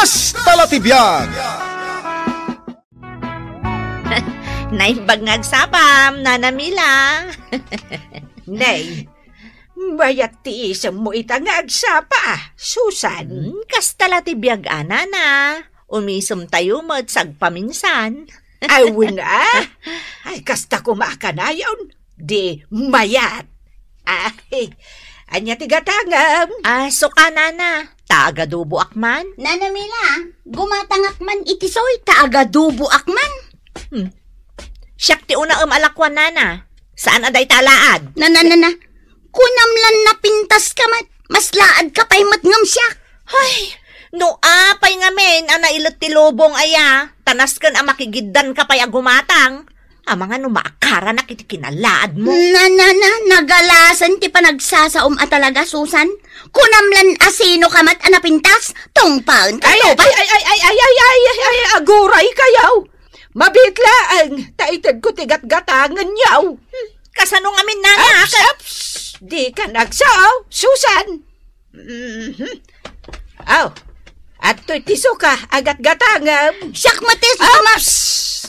Kastalatibiyag! Naimbag ngagsapam, Nanamila. Nay, bayat tiisam mo itang agsapa, Susan. Kastalatibiyag, Nana. Umisum tayo magsagpaminsan. Awin ay kasta kumakanayon, di mayat. Ay, anya tigatangam. Suka, Nana. Taagadubo akman. Nanamila, gumatangakman itisoy, taagadubo akman. Siyak ti una alakwan, Nana. Saan aday talaad? Na. Kunamlan na pintas ka mat. Mas laad ka pa'y matngam siya. Ay, no apay nga men, ana ilot ti lobong aya. Tanas kan makigiddan ka pa'y agumatang. Mga numakara na kiti kinalaad mo. Nagalasan ti panagsasaom at talaga, Susan. Kunamlan asino ka mat anapintas. Tongpaon ka to pa. Ay, aguray kayaw. Mabitla ang taitad ko tigat-gatangan yaw. Kasano nga min, Nana? Di ka nagsaaw, Susan. At to'y tiso ka, agat-gatangam. Siyak matis,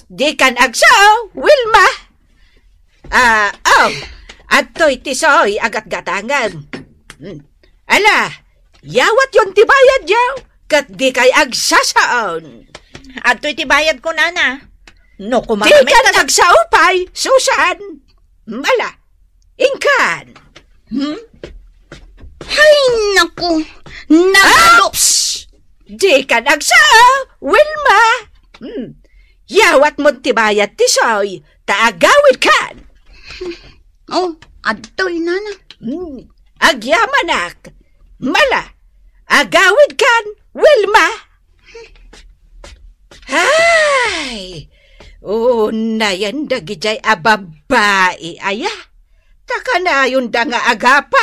Di ka nagsaaw, Wilma. At to'y tiso'y agat-gatangam. Ala, yawat yon tibayad yaw, kat di kay agsasaon. At to'y tibayad ko, Nana. No, Di ka nagsaaw pa'y, Susan. Ala, ingkan. Ay, naku. Di ka nagsaaw, Wilma. Yawat mo't tibayat tisoy, taagawid kan. Adtoy, Nana. Agyamanak. Mala, agawid kan, Wilma. Ay, na yan dagijay ababae, aya. Taka na yun da nga agapa.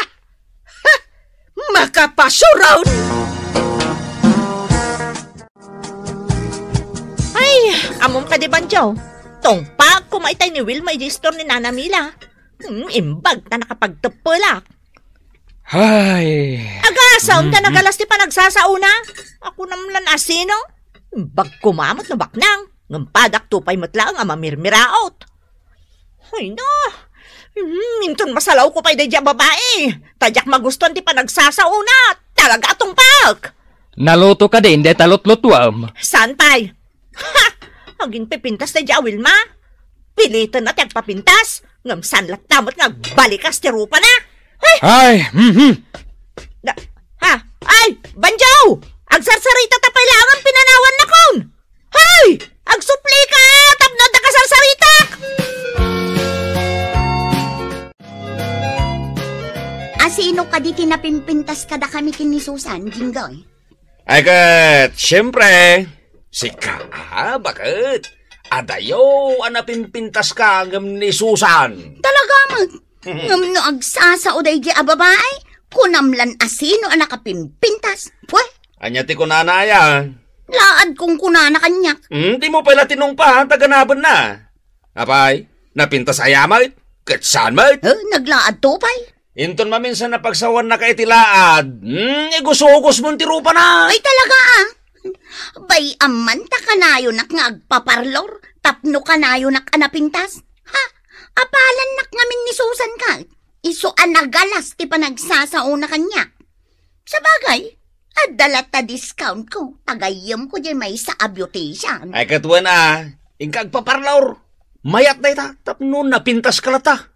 Makapasuron. Ay, amom ka di banjaw. Tongpag kumaitay ni Will may gestor ni Nanamila. Imbag na nakapagtapulak. Ay. Agasaon ka nagalas ti panagsasauna. Ako namlan asino. Imbag kumamot na baknang. Ngampadak tupay matlaang mamirmiraot. Ay na. Minton masalaw ko pa'y dadya babae. Tadyak magustuhan ti panagsasauna. Talaga atong pak. Naluto ka din, de talot-lutwam. Santay. Ha! Aging pipintas dadya, Wilma. Pilitan na tiyag papintas. Ngamsanlat damot nga balikas ti rupa na. Ay, Ay, Banjaw! Agsarsarita tapay lang ang pinanawan na kon. Hay! Agsupli ka! Tapno da kasarsarita! Asino ka di tinapimpintas kada kami kini Susan, Jinggoy? Ay kat, siyempre. Sika, bakit? Adayo, anapimpintas ka ngam ni Susan. Talaga mag. Ngam no agsasao day di ababay. Kunamlan asino ang nakapimpintas. Pweh. Anyati ko nanaya. Laad kong kunana kanyak. Di mo pala tinong pa, taganaban na. Apay, napintas ayamay, katsan may. Naglaad to pay. Inton maminsan na pagsawan na kay tilaad. Igusugos mong tirupa na. Ay talaga Bay aman ta kanayo nak nga agpaparlor. Tapno kanayo nak anapintas. Ha? Apalan nak ngamin ni Susan ka. Iso anagalas ti panagsasauna kanya. Sa bagay, adalat ta discount ko. Tagayam ko dyan may sa beautician. Ay katuan ingkag paparlor. Mayat na ita, tapno napintas ka lata.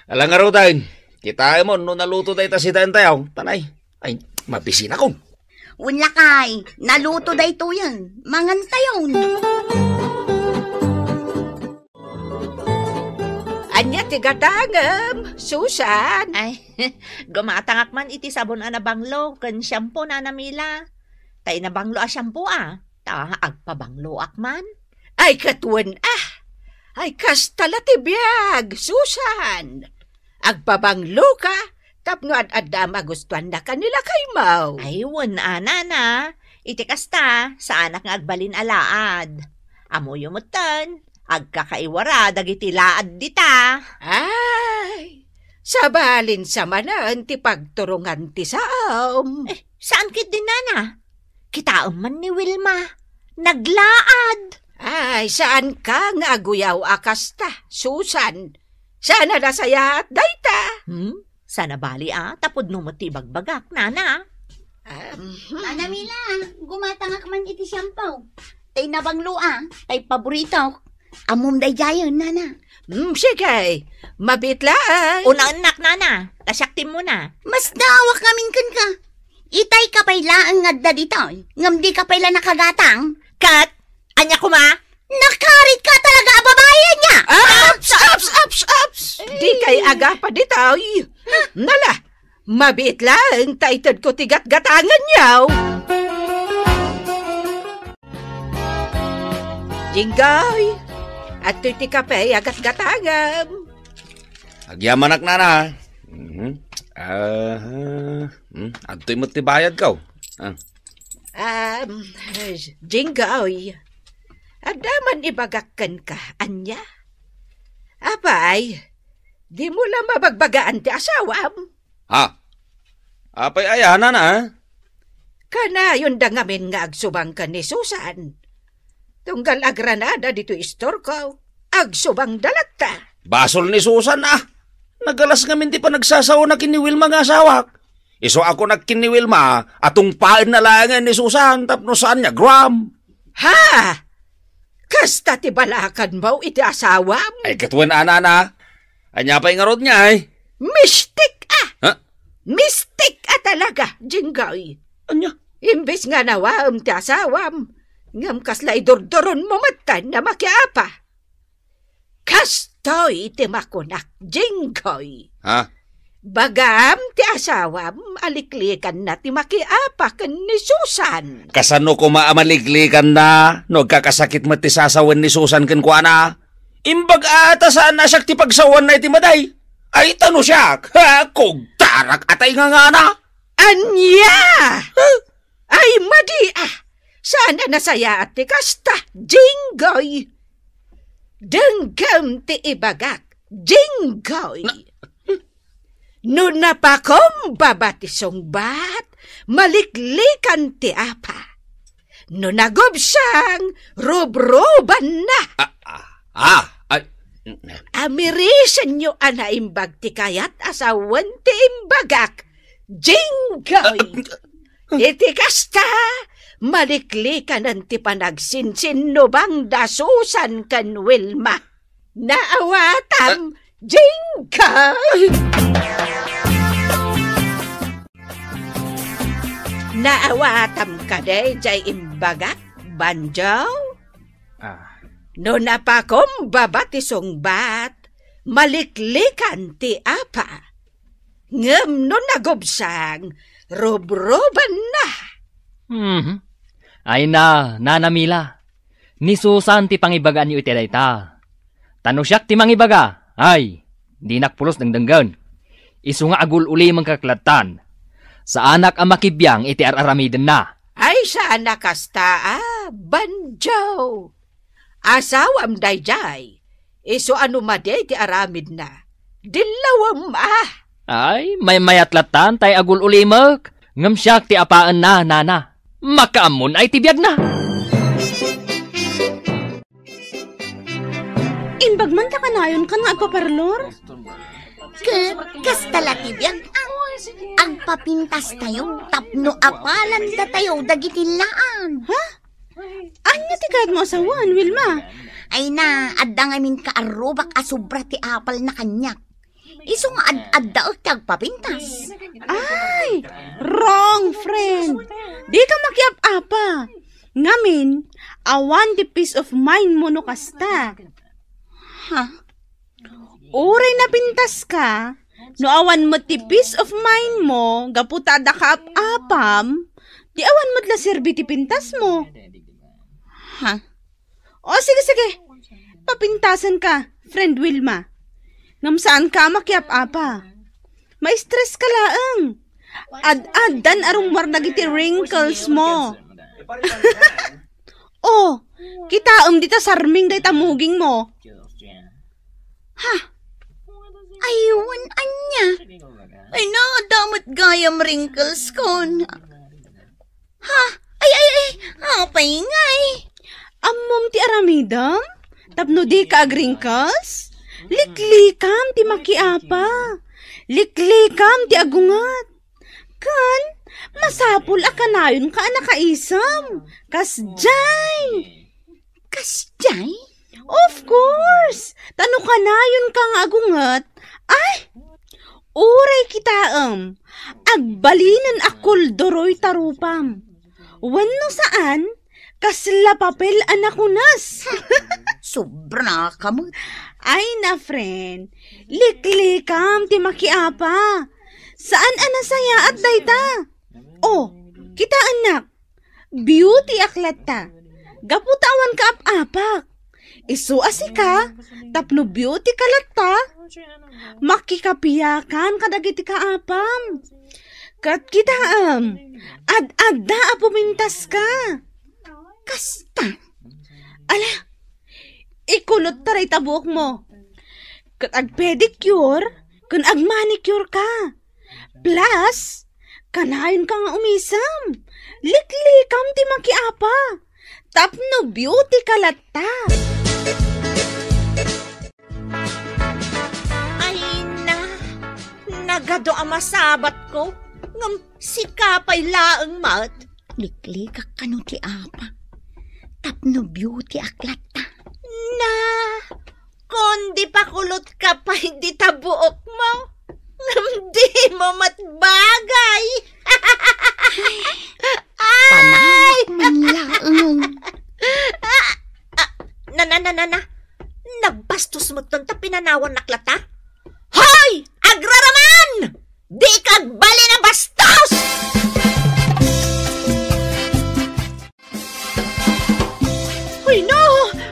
Alang nga raw tayo, kita mo, no naluto tayo ta si tayo, tanay. Ay, mabisin ako. Wala kay, naluto day to yan. Mangantayon. Anya tigatangam, Susan. Ay, gumatangak man iti sabon na banglo, kan shampoo na namila. Tay na banglo a shampoo ta agpabanglo akman. Ay katuan ay kastala tibiyag, Susan. Agpabanglo ka, tapno ad-adda magustuhan na kanila kay Mau. Ay, nana. Iti kasta, sa anak nga agbalin alaad. Amo yumutan. Agkakaiwara, dagiti laad dita. Ay, sabalin sa manan ti pagturungan ti saom. Saan kit din, Nana? Kita man ni Wilma. Naglaad. Ay, saan ka nga aguyaw akasta, Susan? Sana nasaya at dayta. Sana bali tapod no matibagbagak, nana. Nana Mila, gumatangak man iti siyampaw. Tay nabanglo tay paborito. Amom day jayon, nana. Sige, mabitlaan. Una anak, nana. Tasyaktim mo na. Mas dawak ngamin kan ka. Itay ka payla ang ngadda dito. Ngam di ka payla nakagatang. Kat, anya ko ma? Nakarit ka talaga, babayan niya! Ups! Di kay aga pa ditaw. Nala, mabitlaan, taitad ko tigat-gatangan yaw. Jinggoy, at ti kape agat-gatangan. Agyaman nana. Adto'y mo't tibayad ka. Jinggoy, adaman ibagakan ka, anya? Apay, di mo lang mabagbagaan ti asawam. Ha? Apay ayana na. Kana yun da ngamin nga agsubang ka ni Susan. Tunggal agranada dito istor ko, agsubang dalata. Basol ni Susan Nagalas ngamin di pa nagsasawa na kini Wilma nga asawak. Iso ako nagkini Wilma, atong pain na langan ni Susan, tapno saan niya, gram. Ha? Kasta ti balakan mo iti asawam? Ay katuan anana. Anya pa ingarod niya Mystic Ha? Mystic talaga, Jinggoy. Anya? Imbis nga nawam ti asawam, ngam kasla idordoron mo matan na makiapa. Kastoy ti makunak, Jinggoy. Ha? Bagam ti asawam, aliklikan na ti makiapa kan ni Susan. Kasano ko maamaliglikan na, no kakasakit mo ti sasawan ni Susan ken kuana. Imbag ata saan na siya ti pagsawan na iti maday. Ay tano siya, kog tarak atay nga na. Anya! Ay madi sana nasaya at ti kasta, Jinggoy. Denggam ti ibagak, Jinggoy. No napakom babatisong bat, maliklikan ti apa. No nagobsang, rubroban na. Amirisan nyo anaimbag ti kayat asawan ti imbagak, Jinggoy. Iti kasta, maliklikan ang ti panagsinsin no bang dasusan kan Wilma. Naawatam, Jinggoy. Naawatam ka de, jay imbagak, banjaw? No napakom babatisong bat, maliklikan ti apa. Ngem no nagobsang, robroban na. Ay na, Nana Mila. Ni Susan ti pangibagaan niyo iti dayta. Tano siyak ti mangibaga. Ay, di nakpulos ng danggan. Isu nga agul uli mang kaklatan. Sa anak ang makibiyang iti araramiden na. Ay sa anak kasta, banjaw. Asawam dayjay. Iso ano maday ti aramid na. Dilawam Ay, may mayatlatan tay agul uli mag. Ngam siyak ti apaan na, nana. Makaamon ay tibiyag na. Inbag man ta kanayon ka nga agpaparlor? Kastala tibiyag ang papintas tayo, tapno apalan da tayo, dagitilaan. Ha? Anya ti kahit mo asawan, Wilma? Ay na, adda ngamin kaarubak asubra ti apal na kanyak. Iso nga adda ti agpapintas. Ay, wrong friend. Di ka makiap-apa. Ngamin, awan di peace of mind mo no kasta. Ha? Uray na pintas ka, no awan mo ti peace of mind mo, gaputada ka apam, di awan mo tla serbi ti pintas mo. Ha? O sige, papintasan ka, friend Wilma. Ngam saan ka makiap-apa? Ma-stress ka laang. Ad-adan arong marnagiti wrinkles mo. Oh, kitaom dita sarming day tamuging mo. Ha? Ayun, anya. Ay na, damot gayam wrinkles ko. Ha? Apay ngay. Ammom ti aramidam? Tapno di ka agringkas? Liklikam ti makiapa. Liklikam ti agungat. Kan, masapul akanayon ka nakaisam. Kasjay. Kasjay? Of course. Tano kanayon ka nga agungat. Ay, uray kitaam. Agbalinan akul doroy tarupam. Wano saan? Kasla papel anakunas. Sobra ka mo. Ay na, friend. Liklikam ti makiapa. Saan anasaya at dayta? Oh, kita anak. Beauty aklat ta. Gaputawan ka ap-apak. Isu asika. Tapno beauty kalat ta. Makikapiyakan kadagiti kaapam. Kat kitaam. Ad-adda apumintas ka. Kasta. Ala, ikulot taray tabuok mo. Kat ag-pedicure, kun ag-manicure ka. Plus, kanayon ka nga umisam. Liklikam ti makiapa. Tapno beauty kalata. Ay na, nagado ang masabat ko. Ngam sikapay laang mat. Liklikak ka no ti apa. Tapno beauty aklata. Na, kundi pa kulot ka pa hindi tabuok mo. Di mo matbagay. Panawak man laang. Na. Nagbastos mo ton ta pinanawan naklata? Hoy! Agraraman! Di kagbali na bastos! Hoy no!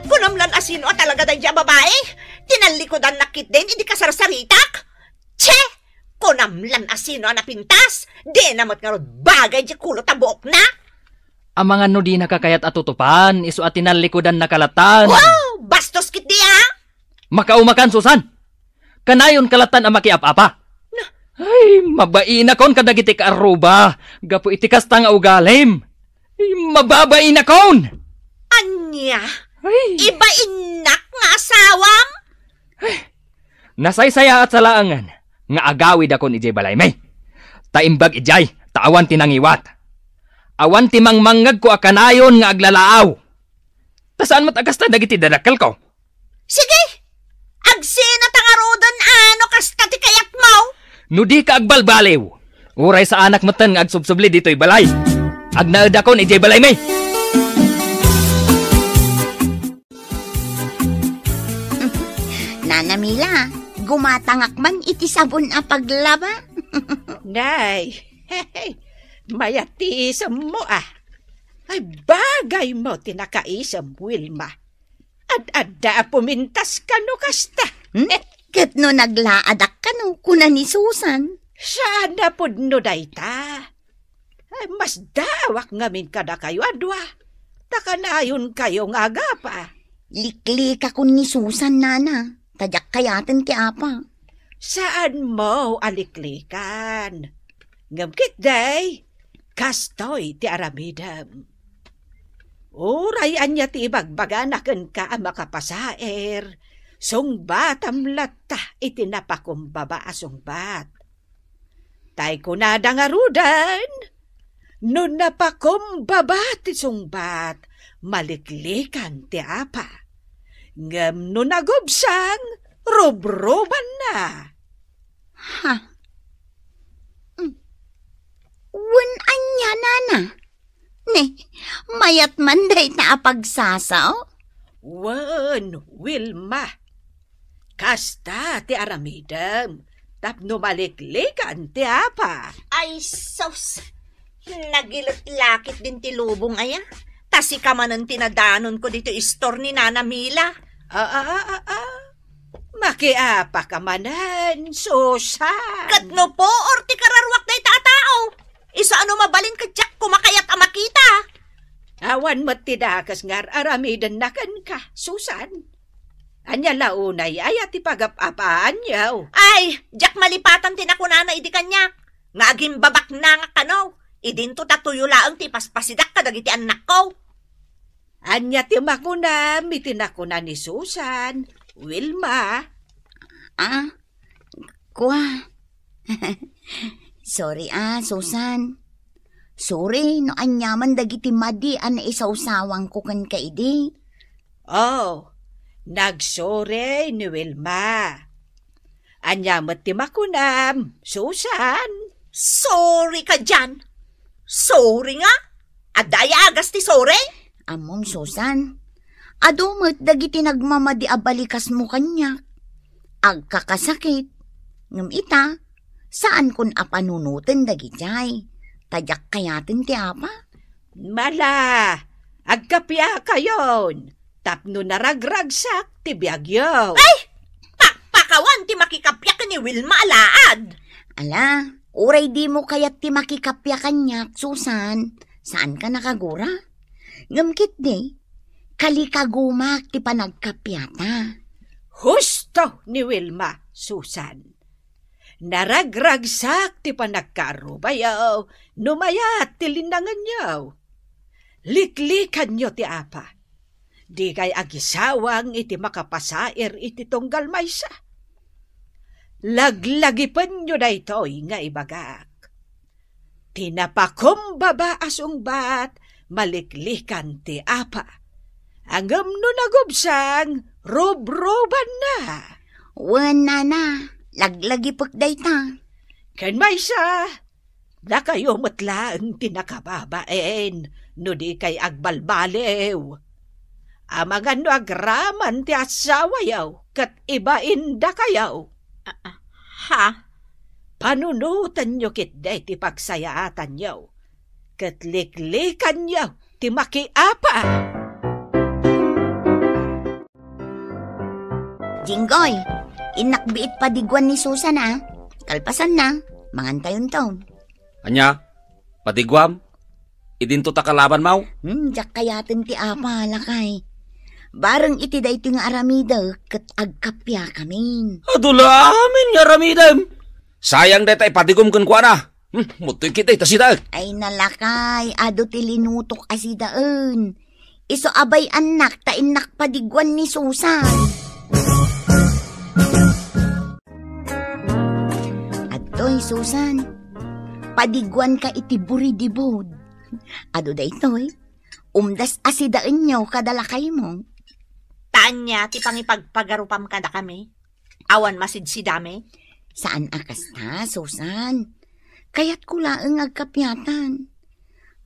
Kunamlan asino at talaga dahi dyan babae? Tinalikodan nakit din, hindi ka sarsaritak? Che! Kunamlan asino ang napintas? Di namot nga rod bagay di kulot ang buok na? Ang mga no di nakakayat atutupan, iso at tinalikodan na kalatan. Wow! Bastos kit di ha? Makaumakan, Susan! Kanayon kalatan ang makiap-apa. Ay, mabain akon kadagiti ka aruba. Gapo itikas tang ugalim. Ay, mababain akon! Anya? Ay, Iba inak nga asawam? nasaysaya at salaangan. Nga agawid akon ijay balay may. Taimbag ijay, taawan tinangiwat. Awan timang mangag ko akanayon nga aglalaaw. Tasaan matagas na dagiti dadakal ko? Sige! Agsina tangarodan ano kas kati kayak mo? Nudi ka agbalbaliw. Uray sa anak matan nga agsubsubli dito'y balay. Agnaad akon ijay balay may. Nana Mila, gumatangak man iti sabon a paglaba. Nay, hey, mayatisam mo ah. Ay bagay mo tinakaisam, Wilma. Ad-adda pumintas ka no kasta. Kat no naglaadak ka no kuna ni Susan. Sana pod no dayta. Ay mas dawak ngamin kada kayo adwa. Takanayon kayo nga agapa. Liklik ako ni Susan, Nana. Tadyak kayatin ti apa. Saan mo aliklikan? Ngamkit day, kastoy ti aramidam. Uray anya ti ibagbaganaken ka ang makapasaer. Sungbat am lata iti napakumbaba a sungbat. Tay kunada nga rudan. No napakumbaba ti sungbat, maliklikan ti apa. Ngam no nagubsang, rubruban na. Ha? Wen anya, Nana. Ne, mayat man day ta apagsasaw? Wen, Wilma. Kasta ti aramidam, tapno maliklikan ti apa. Ay sos! Nagilot lakit din ti lubong aya. Tasi ka man ang tinadanon ko dito istor ni Nana Mila. Makiapa ka manan, Susan. Katno po or ti kararwak na itatao. Isa ano mabalin ka Jack kumakayat ang makita. Awan matidakas ngar aramidan na kan ka, Susan. Anya launay ay ati pagapapaan yaw. Ay, Jack malipatan tinakuna na idi kanyak. Ngaging babak na nga kano. Idinto tatuyo laang ti paspasidak kadagiti anak ko. Anya ti makunam, itinakuna ni Susan. Wilma. Kwa. Sorry Susan. Sorry, no anyaman dagiti madi an isausawang ko kan kaidi. Oh, nagsore ni Wilma. Anyamat ti makunam, Susan. Sorry ka dyan. Sorry nga. Adaya agas ti sorry. Amom Susan. Adumot dagiti nagmamadi abalikas mo kanya. Agkakasakit. Ngam ita, saan kun apanunutin dagitay? Tadyak kayatin ti apa? Mala, agkapya kayon. Tapno naragragsak ti biyagyo. Ay! Pakpakawan ti makikapya ka ni Wilma alaad. Ala, uray di mo kayat ti makikapya kanyak, Susan. Saan ka nakagura? Ngamkit di, kalikagumak ti panagkapyata. Husto ni Wilma, Susan. Naragragsak ti panagkarubayaw, numayat ti linangan yaw. Liklikan nyo ti apa. Di kay agisawang iti makapasair iti tunggal maysa. Laglagipan nyo na ito'y nga ibagak. Tinapakumbaba asungbat, maliklikan ti apa. Angam no nagubsang, rubroban na. Wana na, laglagipag dayta. Ken maysa, na kayo matlaang tinakababaen, no di kay agbalbalew. Amangan no agraman ti asawa yaw, kat ibain da kayaw. Ha? Panunutan nyo kitday ti pagsayaatan yaw, kat liklikan yaw ti makiapa. Jinggoy, inakbiit padigwan ni Susan Kalpasan na, mangantayon taon. Anya, patigwam, idinto ta kalaban mau? Jak kayatin ti apa lakay. Bareng iti da iti nga aramida, kat agkapya kamin. Adula amin nga ramidem. Sayang detay patigom kun kwa na. Mutoy kita itasida. Ay nalakay, ado ti linutok asidaan. Iso abay anak, ta inak padigwan ni Susan. Atoy Susan, padigwan ka iti buridibod. Ado da itoy, umdas asidaan nyo kadalakay mo. Tanya, ti pangipagpagarupam kada kami. Awan masidsidami. Saan akas ta, Susan? Kayat kulaang agkapyatan.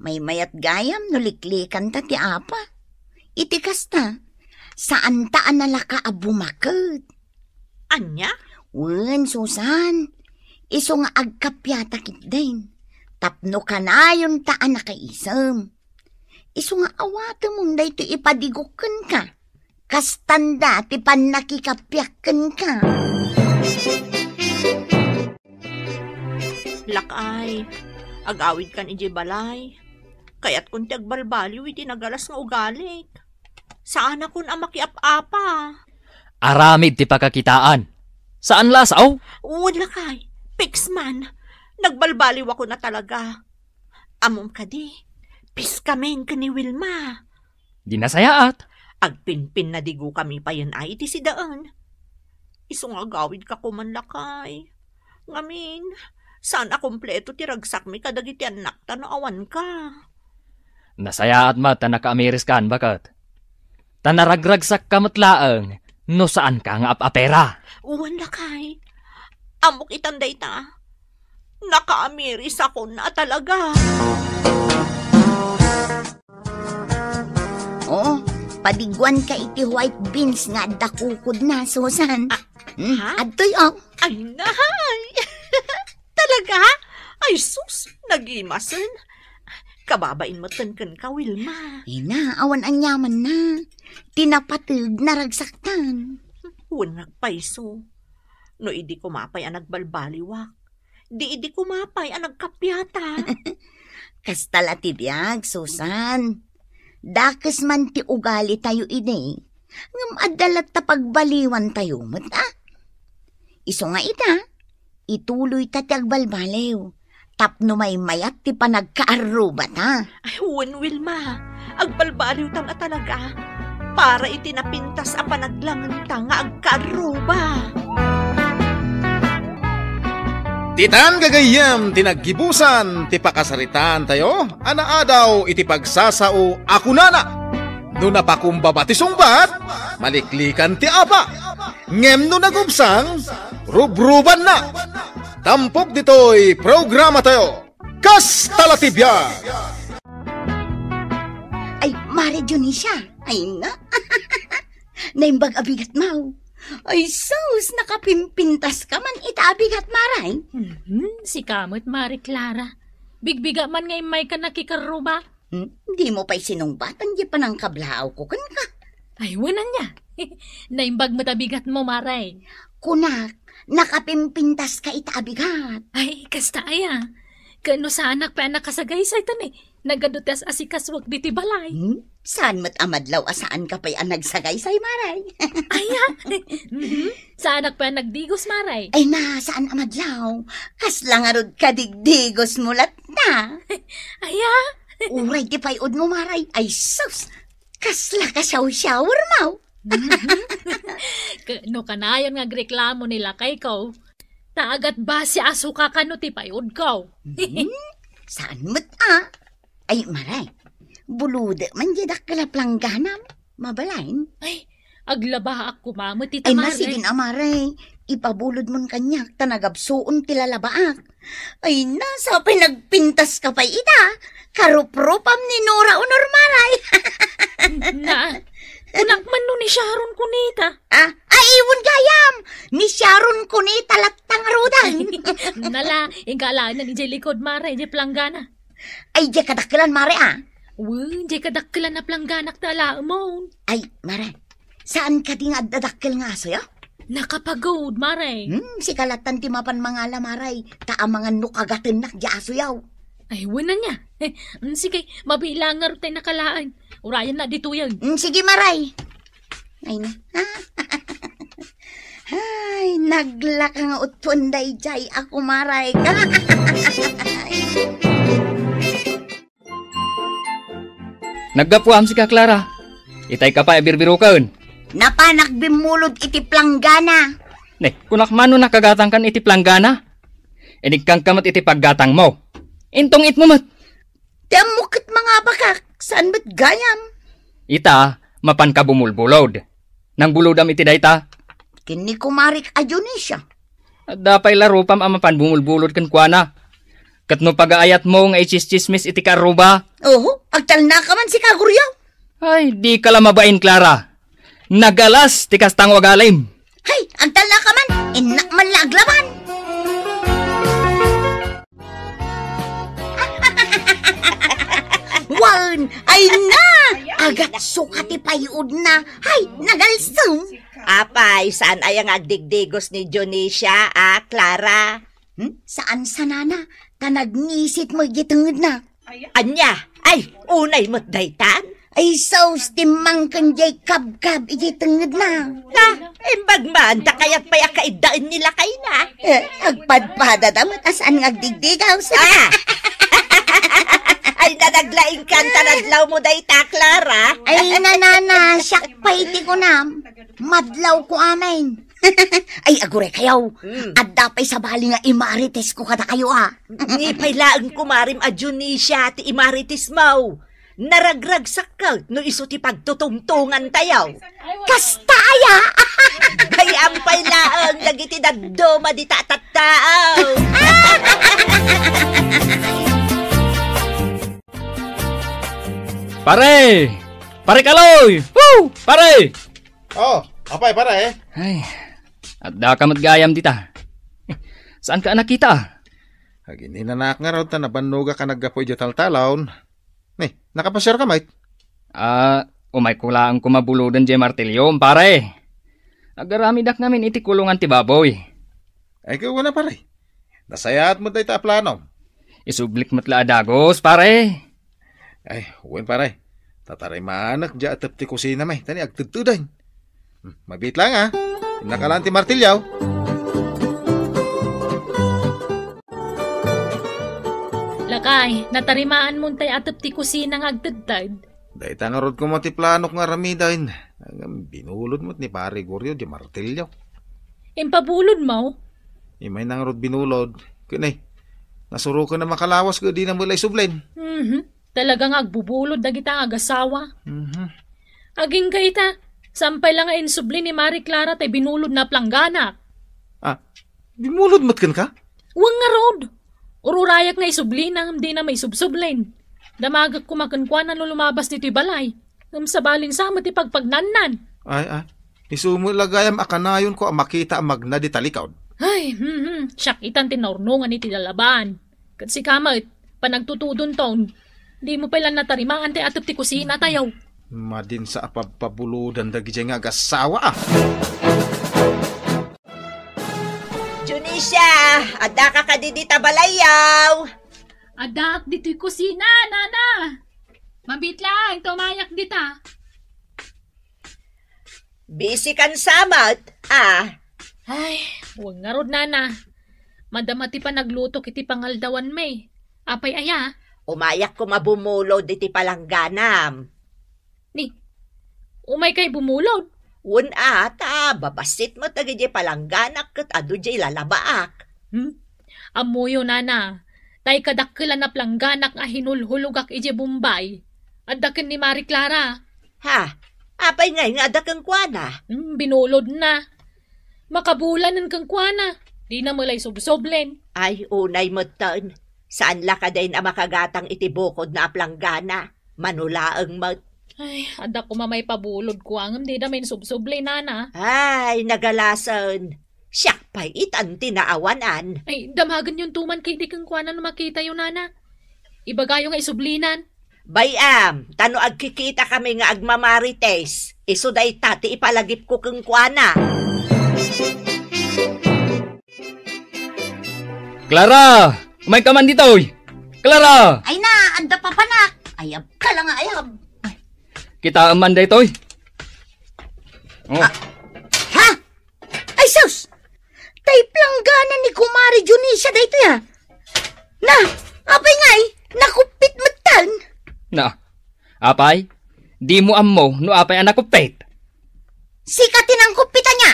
May mayat gayam no liklikan ta ti apa. Itikas ta, saan taan nalaka abumakot? Anya? Wen, Susan, iso nga agkapyata kit din. Tapno ka na yung taan nakaisam. Iso nga awata mong da ito ipadigukan ka. Kastanda ti pan nakikapyakan ka. Lakay, agawid kan iji balay. Kaya't kun ti agbalbaliw iti nagalas nga ugalik. Saan akon ang makiap-apa? Aramid ti pakakitaan. Saan lasaw? Wala kay, fix man. Nagbalbaliw ako na talaga. Amom ka di, piskamen ka ni Wilma. Di nasayaat. Agpinpin na digo kami pa yan ay iti si daan. Isong agawid ka kuman lakay. Ngamin, saan akumpleto ti ragsak mi kadagiti anak tanawan ka? Nasayaat ma ta naka-Ameris kan bakat. Tanaragragsak ka matlaang no saan ka nga apapera. Uwan lakay. Amok itanday ta. Naka-Ameris ako na talaga. Oo, padigwan ka iti white beans nga dakukod na, Susan. Ha? Adtoy Ay, nahay! Talaga? Ay, sus! Nagimasan. Kababain mo tankan ka, Wilma. Ina, awan ang yaman na. Tinapatid na ragsaktan. Huwag nagpaiso. No, idi kumapay ang nagbalbaliwak. Di idi kumapay ang nagkapyata. Kastala ti biyag, Susan. Dakes man ti ugali tayo ini. Ngam adalat ta pagbaliwan tayo mata. Iso nga ita, ituloy ta ti agbalbaliw. Tapno may mayat ti panagkaaruba ta. Ay, Wilma, agbalbaliw ta na talaga. Para itinapintas a panaglangan ta nga agkaruba. Titan gagayam tinaggibusan ti pakasaritan tayo, anaadaw iti pagsasao ako nana. No napakumbaba ti sungbat, maliklikan ti apa. Ngem no nagubsang, rubruban na. Tampok dito'y programa tayo. Kas talatibya! Ay, Mare Dionisya. Ay na. Naimbag abigat mau. Ay, sus, nakapimpintas ka man itabigat maray. Si kamot, Mari Clara. Bigbiga man ngay may ka nakikaruba. Di mo pa'y sinumbatan, di pa ng kablao ko kan ka. Ay, wanan niya. Naimbag matabigat mo, Maray. Kunak, nakapimpintas ka itabigat. Ay, kasta aya. Kano sa anak pa nakasagay sa ito ni. Nagadutas asikaswag diti balay. Saan mo't amadlaw asaan ka pa'y nagsagay say maray? Aya. Sa anak pa nagdigos, Maray. Ay na, saan amadlaw? Kaslang arod ka digdigos mulat na. Aya. Uray ti payod mo maray. Ay sus, kasla ka shower mau. Kano kanayon nga reklamo nila kay ko. Taagat ba si aso ka kano ti payod ko? Saan mo't Ay maray, bulude man jadak kalaplanganam. Mabalain. Ay, aglaba ako mamot ti Ay Maray. masigin amaray. Ipabulod mon kanyak tanagabsuon ti lalabaak. Ay nasa pinagpintas ka pa ita. Karuprupam ni Nora Honor maray. Na, unak man no ni Sharon kunita. Ay iwan gayam. Ni Sharon kunita latang arudan. Nala, ingala na ni Jelikod Maray, di planggana. Ay di kadakkelan mare Di kadakkelan na plangganak tala mo. Ay mare, saan ka di nga dadakkel nga sayo? Nakapagod, Maray. Si kalatan ti mapan mangala maray. Taamangan no kagatin nak di aso yaw. Ay, wala niya. Sige, mabilangar tayo nakalaan. Urayan na dito yan. Sige maray. Ay na. Ay, naglaka nga utpunday jay ako maray. Naggapuam si ka, Clara. Itay ka pa ibirbirukan. Napanak bimulod iti planggana. Ne, kunak mano nakagatang kan iti planggana. Inig kang kamat iti paggatang mo. Intong it mo mat. Damukit mga bakak. Saan ba't gayam? Ita, mapan ka bumulbulod. Nang bulodam iti dayta. Kini kumarik Adyonisya. Dapay larupam amapan bumulbulod kan kuana. Katno pag-aayat mo nga ichis-chismis iti karuba. Oho, agtal na ka man si Kaguryaw. Ay, di ka lamabain, Clara. Nagalas, tikas tang wagalim. Hay, agtal na ka man. Inak man laglaban. Wan, ay na. Agat sukati payud na. Hay, nagalsong. Apay, saan ay ang agdigdigos ni Dionisya, Clara? Saan sanana? Tanagnisit mo gitungod na. Anya, ay, unay mo't daytan? Ay, saus timang kan jay kab-kab igitungod na. Imbag man, da kaya't paya kaidaan nila kay na. Agpadpada damat asaan ngagdigdigaw sa. Ay, nanaglaing kanta nadlaw mo dayta, Clara. Ay, nanana, siyak pa iti ko na. Madlaw ko amin. Ay, agure kayaw. At dapay sa bali nga imarites ko kada kayo Ni pailaan kumarim a Dionisya ti imarites mo. Naragrag sakal no iso ti pagtutungtungan tayaw. Kastaya! Ay, ang pailaan nagiti dagdoma di tatataaw. Pare! Pare kaloy! Woo! Pare! Oh, apay para Ay, at da ka matgayam dita. Saan ka nakita? Agin hinanak nga raw ta nabanuga ka naggapoy di taltalawon. Ni, nakapasyar ka mate. Umay kulaan kumabuludan di martilyo, pare. Agaramidak namin iti kulungan ti baboy. Ay kaya na pare. Nasayat mo tayo ta plano. Isublik matla adagos, pare. Ay, uwan pare. Tataray maanak dya atap ti kusina may. Tani agtudtudan. Mabit lang Nakalaan ti martilyaw. balay, natarimaan mo tay atap ti kusina nga agtagtad. Dahil nga rod ko mo ti plano nga ramidain. Binulod mo ni pare Goryo di martilyo. Impabulod mo? Imay nang rod binulod. Kunay, nasuro ka na makalawas ko di na mulay sublen. Talagang agbubulod na kita agasawa. Aging kayta, sampay lang nga insubli ni Marie Clara tay binulod na planggana. Binulod matkan ka? Huwag nga rod. Ururayak nga isubli na hindi na may subsublin. Damagak kumakankwa na lumabas nito'y balay. Sa baling sama ti pagpagnanan. Ay. Isumulagayam akanayon ko makita ang magna di talikod. Ay, syakitan tinaurnungan iti lalaban. Kasi kamot, panagtutudon taon, di mo pala natarimaan ti atap ti kusina tayaw. Madin sa apapabuludan dagi nga agasawa. Junisha, ada ka kadidita balayaw. Adak dito'y kusina, nana. Mabit lang, tumayak dita. Busy kan samot, Ay, huwag nga rod, nana. Madamati pa nagluto kiti pangaldawan may. Apay aya. Umayak ko mabumulod iti palangganam. Ni, umay kay bumulod. Wun babasit mo tagi palangganak kat adu jay lalabaak. Amuyo, nana. Tay kadakkilan na plangganak nga hinulhulugak ije Bombay. Adakin ni Marie Clara. Apay nga adakang kwana. Binulod na. Makabulan kang kwana. Di na mulay subsoblen. Ay, unay mo ton. Saan laka din ang makagatang itibukod na aplanggana? Manulaang mat. Ay, adak ko mamay pabulod ko ang di na may subsoble, nana. Ay, nagalason. Siyak pa'y itan tinaawanan. Ay, damagan yung tuman kay di kang kwana na makita yung nana. Ibagayo nga isublinan. Bayam, tano agkikita kami nga agmamarites. Iso day tati ipalagip ko kang kwana. Clara! Umay ka man dito, oy! Clara! Ay na, anda pa panak. Ayab ka lang, ayab. Kita aman dito, oy! Oh. Ha? Ay, sus! Tay planggana ni Kumari Junisha dito ya. Na, apay ngay, nakupit matan. Na, apay, di mo ammo no apay anak kupit. Sikatin ang kupitan niya.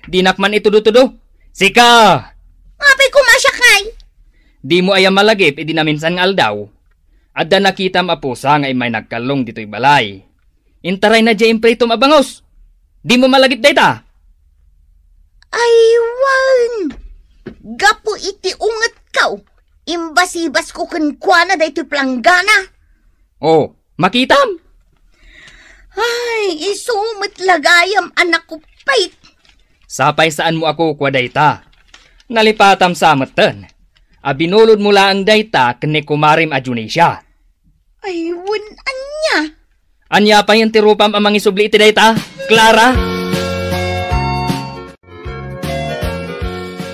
Di nakman itudo-tudo. Sika! Apay kumasyak ngay. Di mo ayam malagip, di na minsan nga aldaw. Adda nakita mapusa nga may nagkalong dito'y balay. Intaray na dya impretom abangos. Di mo malagip data. Aywan. Gapo iti unget kaw. Imbas-ibas ko kunkwana da iti planggana. Oh, makitam. Ay, isumit lagayam anak ko pait. Sapay saan mo ako kwa dayta. Nalipatam sa matan. Abinulod mula ang dayta kani kumarim a Junisha. Aywan, anya. Anya pa yung tirupam amang isubli iti dayta, Clara?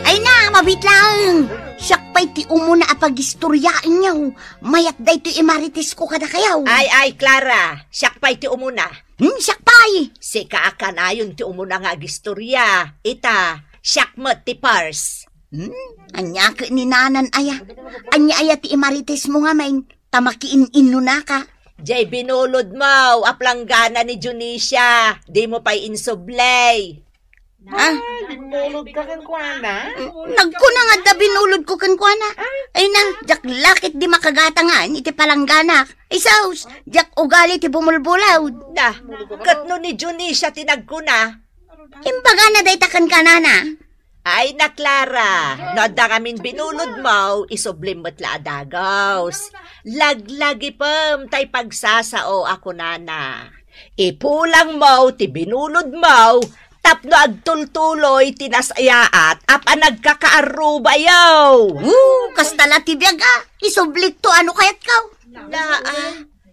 Ay na, mabit lang. Siyak pa'y ti umuna apag-istoryain niyaw. Mayat day ti imaritis ko kada kayaw. Ay, Clara. Siyak pa'y ti umuna. Siyak pa'y. Sika akanayon ti umuna nga agistorya. Ita, siyak mo ti pars. Anya ka ni nanan aya. Anya aya ti imaritis mo nga main. Tamakiin-inu na ka. Jay binulod mo, aplanggana ni Junisha. Di mo pa'y insublay. Binulod ka kan kuana? Nagkuna nga da binulod ko kan kuana. Ay na, jak lakit di makagatangan iti palanggana. Ay saus, jak ugali ti bumulbulaw. Na, katno ni Junisha tinagkuna. Imbaga na day takan kanana. Ay na, Clara, noda kamin binulod mo, isublim mo't laadagaws. Laglagi pam, tay pagsasao ako nana. Ipulang mo, ti binulod mo, tapno agtultuloy, tinasayaat, apa nagkakaaruba yaw. Kastala ti biyaga, isublik to ano kayat kaw.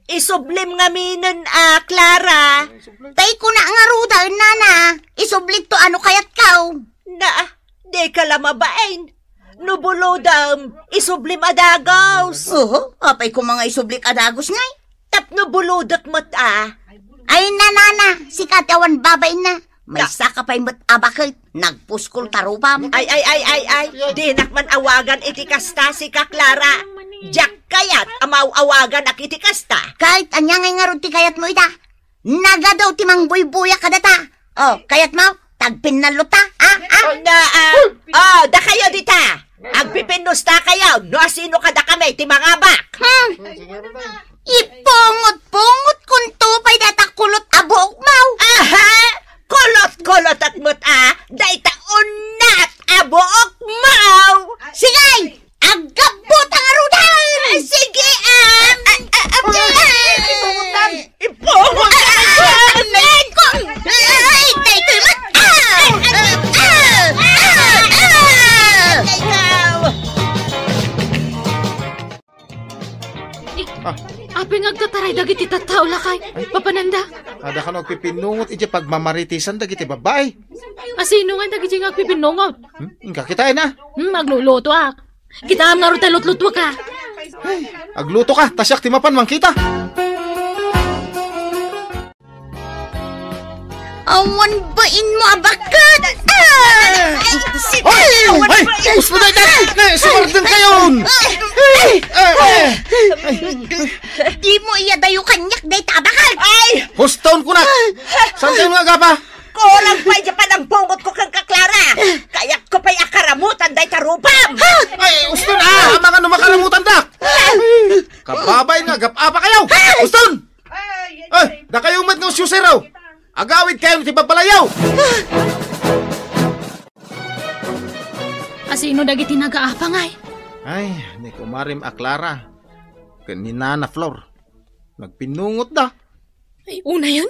Isublim nga minin, Clara. Tay ko na nga ruda, nana, isublik to ano kayat kaw. Di ka lamabain. Nubulodam, isublim adagaws. Apay ko mga isublik adagos ngay. Tapno bulodot mo't Ay nanana, si katawan babay na. May saka pa'y mo't abakit, nagpuskol tarupam. Ay, di nakman awagan iti kasta si Clara. Jack kayat amaw-awagan ak iti kasta. Kahit anya ngay nga ron ti kayat mo ita. Naga daw ti mangbuy-buya ka data. Oh, kayat mo, tagpin na luta. Da kayo dita. Agpipinos ta kayo. No asino kada kami ti mga bak. Ipungot-pungot kung tupay data kulot abok mo. Aha! Kulot-kulot at muta. Dayta unat abook mau. Sigay! Agabot ang arudan! Sige, Ipungutan! Ipungutan! Ay, tay ko'y mat! Apeng agtataray dagiti tattao lakay. Papananda. Ada ka nagpipinungot iti pagmamaritisan dagiti babae. Asino nga dagiti agpipinungot? Ingka kita na. Magluluto ak. Kita nga rin talot-luto ka. Agluto ka, tasyak timapan mang kita. Awan bain mo abakat! Ay! Gusto na ito! Sumardan kayo! Di mo iya dayo kanyak day tabakat! Ay! Hustaon ko na! Saan kayo nga gapa? Kulang pa dyan pa ng bungot ko kang kaklara. Kaya ko pa'y akaramutan day tarupam. Ay, Uston! Mga numakalamutan dak! Kababay nga, gapapa kayo! Uston! Ay, da kayo mat ng suseraw! Agawid kayo ti babalayaw! Asino dagiti nagaapangay? Ay, ni kumarim aklara. Kanina na Flor. Nagpinungot da. Ay, una yun?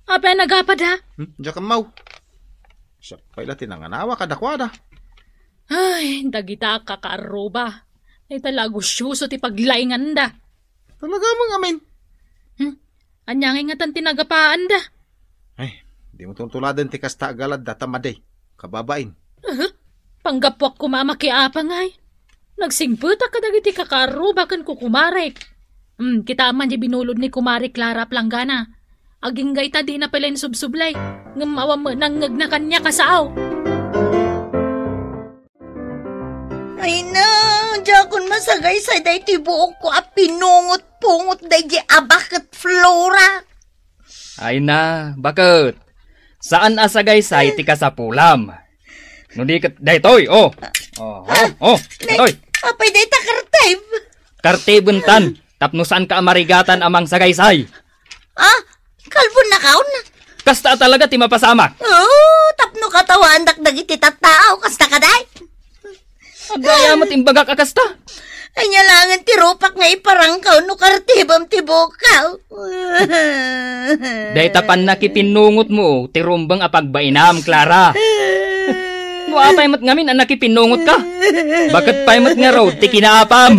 Apa nagapad ha? Diyan ka mau. Siya pala tinanganawa kadakwada. Ay, dagita kakaroba. Ay talago syuso ti paglaingan da. Talaga mong amin. Anyang ingatan tinagapaan da. Ay, di mo tuntuladan ti kasta agalad da tamaday. Kababain. Panggapwak kumamakiapang ay. Nagsingputa ka dagiti kakaroba kan kukumarek. Kita man di binulod ni kumari Clara Planggana. Aging gayta di na pala subsublay. Ngamawa mo nang na kanya kasaaw. Ay na, jakon masagay sa day ti buok ko a pinungot-pungot day di abakat Flora. Ay na, bakit? Saan asagay sa iti ka sa pulam? Nudi kat daytoy, daytoy. Apay day ta kartayb. Kartibuntan, tapno saan ka amarigatan amang sagaysay? Kalbon na kaon na. Kasta talaga ti mapasamak. Tapno katawan dagiti tattao kasta kaday. Agaya mo't imbaga kakasta. Ay nyalangan ti rupak nga iparangkaw no kartibam ti bukaw. Daytapan na kipinungot mo, ti rumbang apagbainam, Clara. No apay mat ngamin ang nakipinungot ka. Bakit pay mat nga raw, ti kinaapam.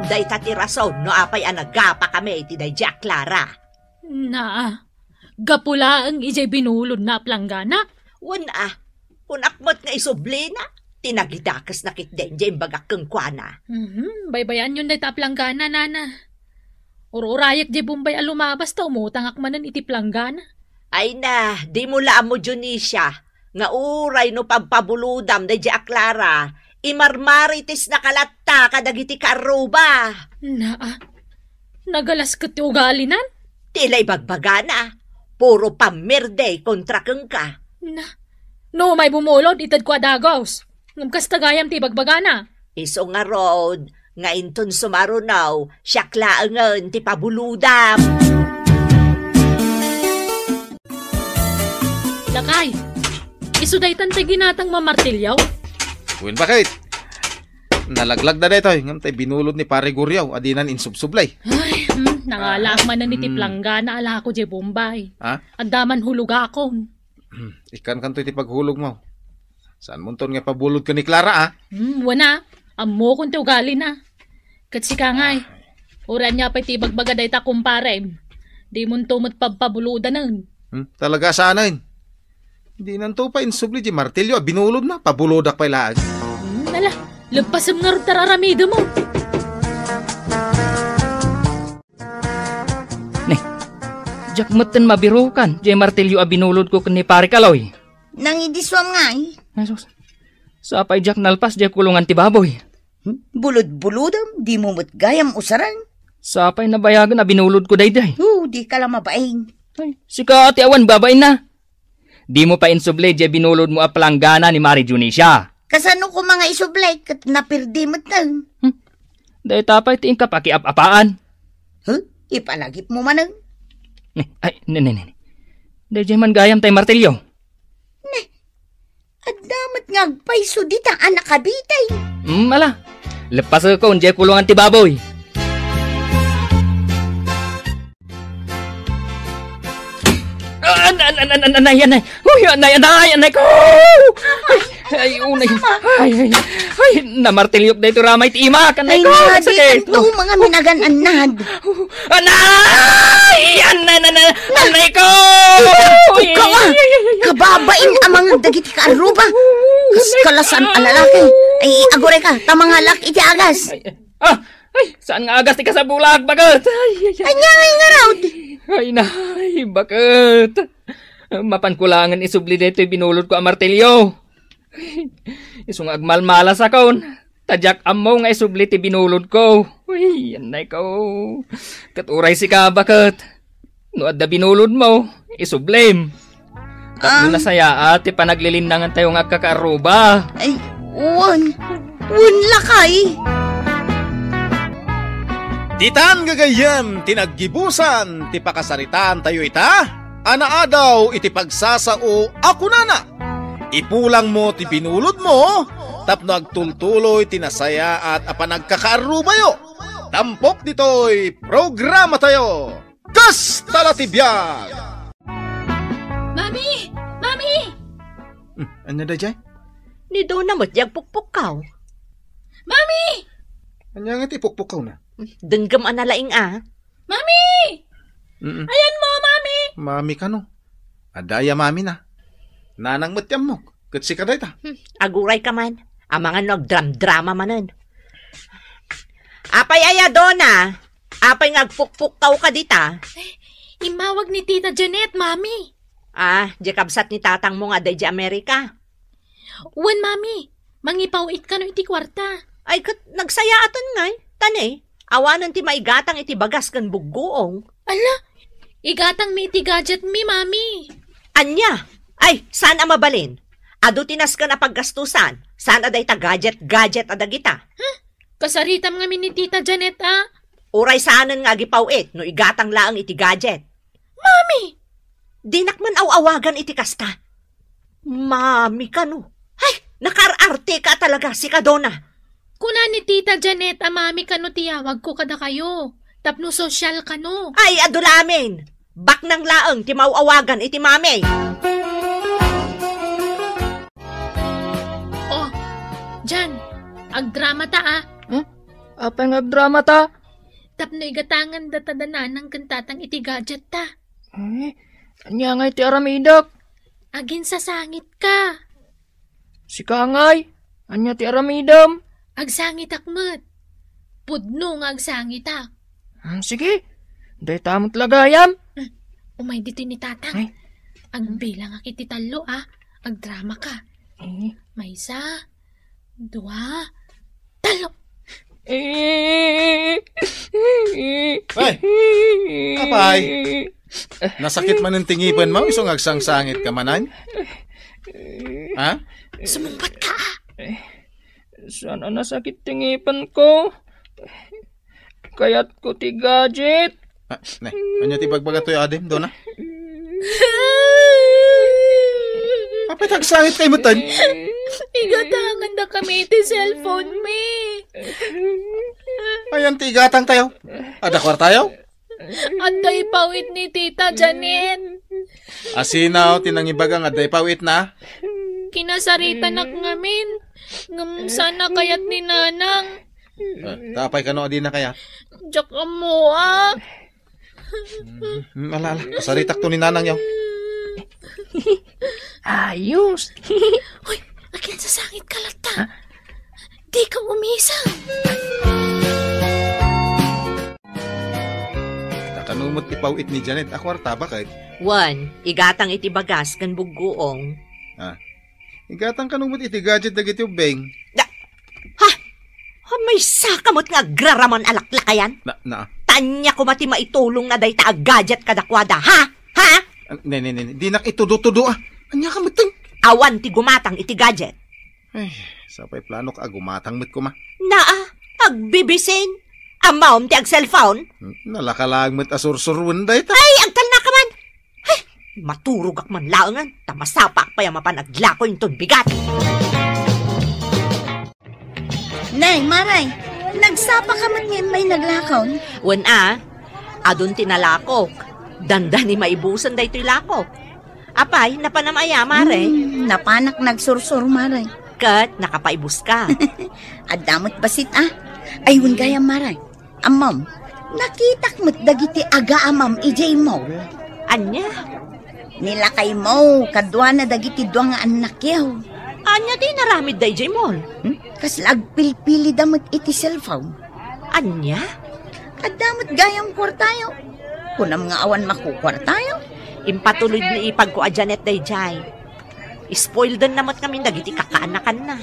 Day tatirason, no apay anagapa kami, ti day Jack Clara. Gapula ang ijay binulod na Planggana. Unakmot nga isublina, tinagidakas na kitden dyan bagak kang kwana. Baybayan yun day ta Planggana, nana. Ururayak di bumbay alumabas ta umutang akmanan iti Planggana. Ay na, di mo laan mo Dionisya, nga uray no pagpabuludam day Jack Clara, imarmaritis na kalatta kadagiti karuba. Nagalas ka ti ugalinan? Tilay bagbagana, puro pamirday kontra kang ka. No, may bumulod, itad ko adagos. Ngam tagayam ti bagbagana. Iso nga road, nga inton sumarunaw, siya klaangan ti pabuludam. Lakay, iso day tante ginatang mamartilyaw. Buwin bakit? Nalaglag na dito. Ngam tayo binulod ni pare Guryaw. Adinan insubsublay. Ay, nangalak man na niti Planggana ala ko di Bombay. Andaman hulog akon. Ikan kanto iti paghulog mo. Saan mo nga pabulod ka ni Clara, Wana. Amo kung ti ugali na. Katsi ka ngay. Uran niya pa iti bagbaga day ta kumpare. Di mo tumot pabpabuludan nun. Talaga sanain. Di nanto pa insubli di martilyo. Binulod na. Pabulodak pa ilaan. Nala, lagpasam nga rin tararamido mo. Jack matan mabirukan. Di martilyo a binulod ko ni pare Kaloy. Nangidiswam nga Nasos. Sapay jak nalpas di kulungan ti baboy. Bulod-bulodam, di mo gayam usaran. Sapay nabayagan na binulod ko dayday. Di ka lang mabaing. Ay, sika ati awan babain na. Di mo pa insuble di binulod mo a palanggana ni Mari Junisha. Kasano ko mga isublay kat napirdi mo tang. Day tapay ti ingka pakiap-apaan. Ipalagip mo manang. Ay, ne. Day man gayam tay martilyo. At damat nga agpaiso di tang anak kabitay. Ala. Lepas ko unjay kulungan ti baboy. Anay ko! Ay, unay. Ay, namartilyok na ito ramay ti ima. Kanay ko, sakit. Ito mga minagan-anad. Anay! Anay ko! Kawa! Kababain ang mga dagiti ka aruba. Kaskalasan ang lalaki. Ay, agore ka, tamang halak iti agas. Ay, saan nga agas ti ka sa bulag, bagat? Anya nga raw. Ay, nay, bakit? Mapankulangan isubli dito binulod ko ang martilyo. Isung agmalmalas akon. Tadyak amaw nga isubli ti binulod ko. Uy, yanay ko. Katuray si ka, bakit? No adda binulod mo, isublim. Tatlo na saya at ipanaglilinangan tayo nga kakaruba. Ay, un lakay. Ditan gagayem, tinaggibusan, ti pakasaritaan tayo ita. Anaadaw iti pagsasao ako nana. Ipulang mo ti binulod mo, tapno agtultuloy tinasaya at apanagkakaarubayo. Tampok dito'y programa tayo. Kas talatibiyag! Mami! Mami! Ano da jay? Ni Dona mo't yang pukpukaw. Mami! Ano nga ti pukpukaw na? Denggam analaing Mami! Ayan mo, Mami! Mami ka no? Adaya mami na. Nanang matyam mo. Katsi ka day ta. Aguray ka man. Ang mga nagdram-drama manan. Apay aya, Dona. Apay ngagpukpukaw ka dita. Imawag ni Tita Janet, Mami. Di kabsat ni tatang mo nga day di Amerika. Wan, Mami. Mangipawit ka no iti kwarta. Ay, nagsaya aton ngay. Tanay. Awanan ti maigatang iti bagas kan buguong. Ala, igatang mi iti gadget mi, Mami. Anya? Ay, saan ang mabalin? Ado tinas ka na paggastusan. Saan aday ta gadget adagita? Kasaritam nga mi ni Tita Janet, Uray saanan nga gipawit no igatang laang iti gadget. Mami! Dinak man awawagan iti kasta. Mami ka no. Ay, nakararte ka talaga si Kadona. Kuna ni Tita Janet, Mami kano tiyawag ko kada kayo. Tapno social kano. Ay, adulamin. Bak nang laang ti mauawagan iti mami. Oh, Jan, agdrama ta Apa nga drama ta? Tapno igatangan datadanan ng kantatang iti gadget ta. Anya nga iti aramidak. Agin sa sangit ka. Si Kangay, anya ti aramidam. Agsangit akmat. Pudno nga agsangit ak. Sige, day tamot lagayam. Umay dito ni tatang. Ay. Agbilang ak iti talo, agdrama ka. May isa, dua, talo. Ay, kapay. Nasakit man ang tingipan mo, isong agsangsangit ka manan? Ha? Sumumpat ka. Sana nasakit tingipan ko. Kaya't ko ti gadget. Ano ti bagbaga to yung adim, Dona? Kapit agsangit kayo mo tan? Igatangan na kami iti cellphone mi. Ayan ti igatang tayo. Adakwar tayo? Aday pawit ni Tita Janet. Asinaw, tinangibagang aday pawit na. Kinasaritan nak ngamin. Ngam sana kayat ni Nanang. Tapay ka no, adi na kaya? Diyak mo, Alala, kasaritak to ni Nanang yaw. Ayos. Hoy, akin sa sangit kalata. Di ka umisang. Nakanumot ti pawit ni Janet. Ako arta ba kahit? Igatang iti bagas kan buguong. Igatang ka numot iti gadget dagiti ubeng. May sakamot nga agraraman alaklakayan. Na. Tanya ko mati maitulong na day ta gadget kadakwada, ha? Ha? Ne. Di nak itudo-tudo ah. Anya ka mateng. Awan ti gumatang iti gadget. Ay, sapay plano ka gumatang mit ko ma. Naa, agbibisin. Amawm ti ag cellphone. Nalakalag mit asur-surwen day ta. Ay, agtal na ka man. Ay, maturog ak man laangan. Tamasapak pa yung mapanaglakoy yung bigat. Nay, Maray, nagsapa ka man ngayon may naglakaw. Adun tinalakok. Dandan ni maibusan da ito'y lakok. Apay, napanamaya, Mare. Napanak nagsursur, Maray. Kat, nakapaibus ka. Adamot basit Ayun gaya, Maray. Amam, nakitak mo't dagiti aga amam ijay mo. Anya? Nilakay mo, kadwa na dagiti dua nga anak yaw. Anya di naramid da ijay mo. Kaslag pilpili damot iti cellphone. Anya? Kadamot gayang kwartayo. Kunam nga awan makukwartayo. Impatulod ni ipag ko a Janet day jay. Spoiled namat kami dagiti kakaanakan na.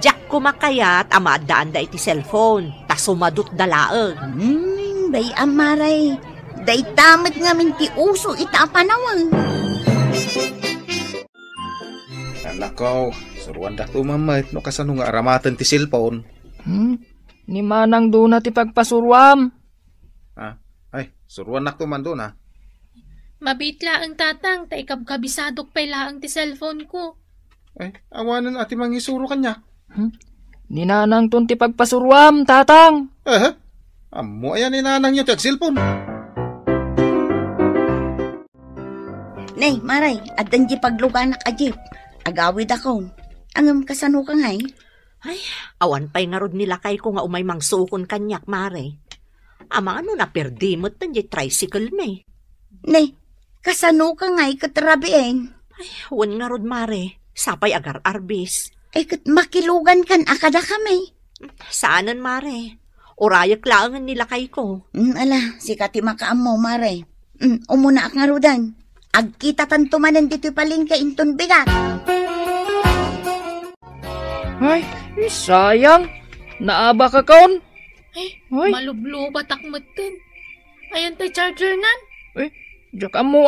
Jack kumakayat amadaan da iti cellphone. Ta sumadot dalaag. Day amaray. Day tamat nga minti uso ita panawang. Nakaw, suruan dak tumamait no kasano nga aramatan ti cellphone. Ni manang doon na ti pagpasurwam. Ay, suruan nak tuman doon Mabitla ang tatang, ta ikabkabisadok pa ilaang ti cellphone ko. Ay, awanan ati mangisuro kanya. Ni nanang doon ti pagpasurwam, tatang. Amo ayan ni nanang niyo ti cellphone. Nay, Maray, adan di pagluganak ajip. Agawid ako. Angam kasano ka ngay? Ay, awan pa'y nga rod nila kay ko nga umay mangsukon kanyak, Mare. Ama ano na perdimot tan di tricycle me. Nay, kasano ka ngay katrabiin? Ay, awan nga rod, Mare. Sapay agar arbis. Ay, kat makilugan kan akada kami. Saanan, Mare? Urayak laangan nila kay ko. Ala, si kati makaam mo, Mare. Umuna ak nga rodan. Agkita tantumanan dito palingka inton bigat. Ay, sayang. Naaba ka kaon. Ay, malublubat akmatan. Ayan tayo charger nan. Diyak mo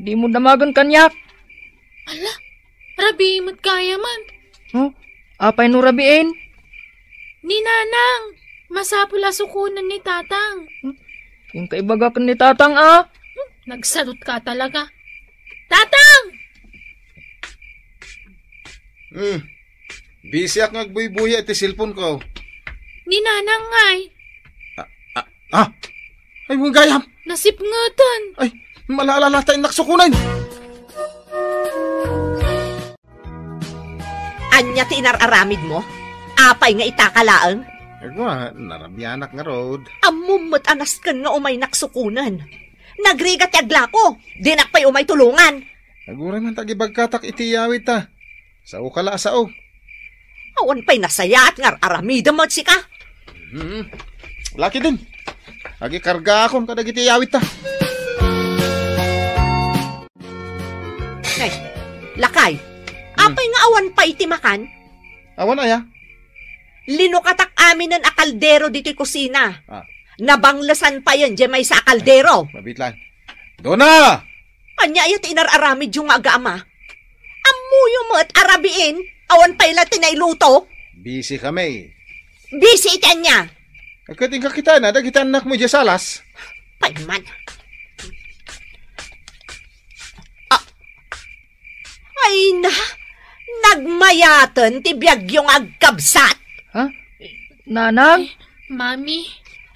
Di mo damagan kanyak. Ala, rabiimot kaya man. Apay no rabiin? Ni nanang, masapula sukunan ni tatang. Yung kaibaga ka ni tatang Nagsalot ka talaga. Tatang! Busy ak ngagbuy-buya iti cellphone ko. Ni nanang ngay. Ay, mong gayam. Nasipngatan. Ay, malaalala tayong naksukunan. Anya ti inararamid mo? Apay nga itakalaang? Narabyanak nga road. Amumot anas kan nga umay naksukunan. Nagrigat ti aglako. Dinakpay umay tulungan. Naguray man tagibagkatak iti yawit ta. Sao kala sao. Awan pa'y nasaya at nga aramida mo si ka. Laki din. Agi karga akon kadag iti yawit ta. Ay, lakay. Apay nga awan pa iti makan. Awan aya. Linukatak amin ng akaldero dito'y kusina. Nabanglasan pa yan, di may sa akaldero. Mabitlan. Dona! Anya ayat inararamid yung aga-ama. Amuyo mo at arabiin, awan pa ila tinailuto. Busy kami. Busy iti anya. Kating kakita na, dagitan anak mo dyan salas. Payman. Ay na, nagmayatan ti biyag yung agkabsat. Nanang? Mami?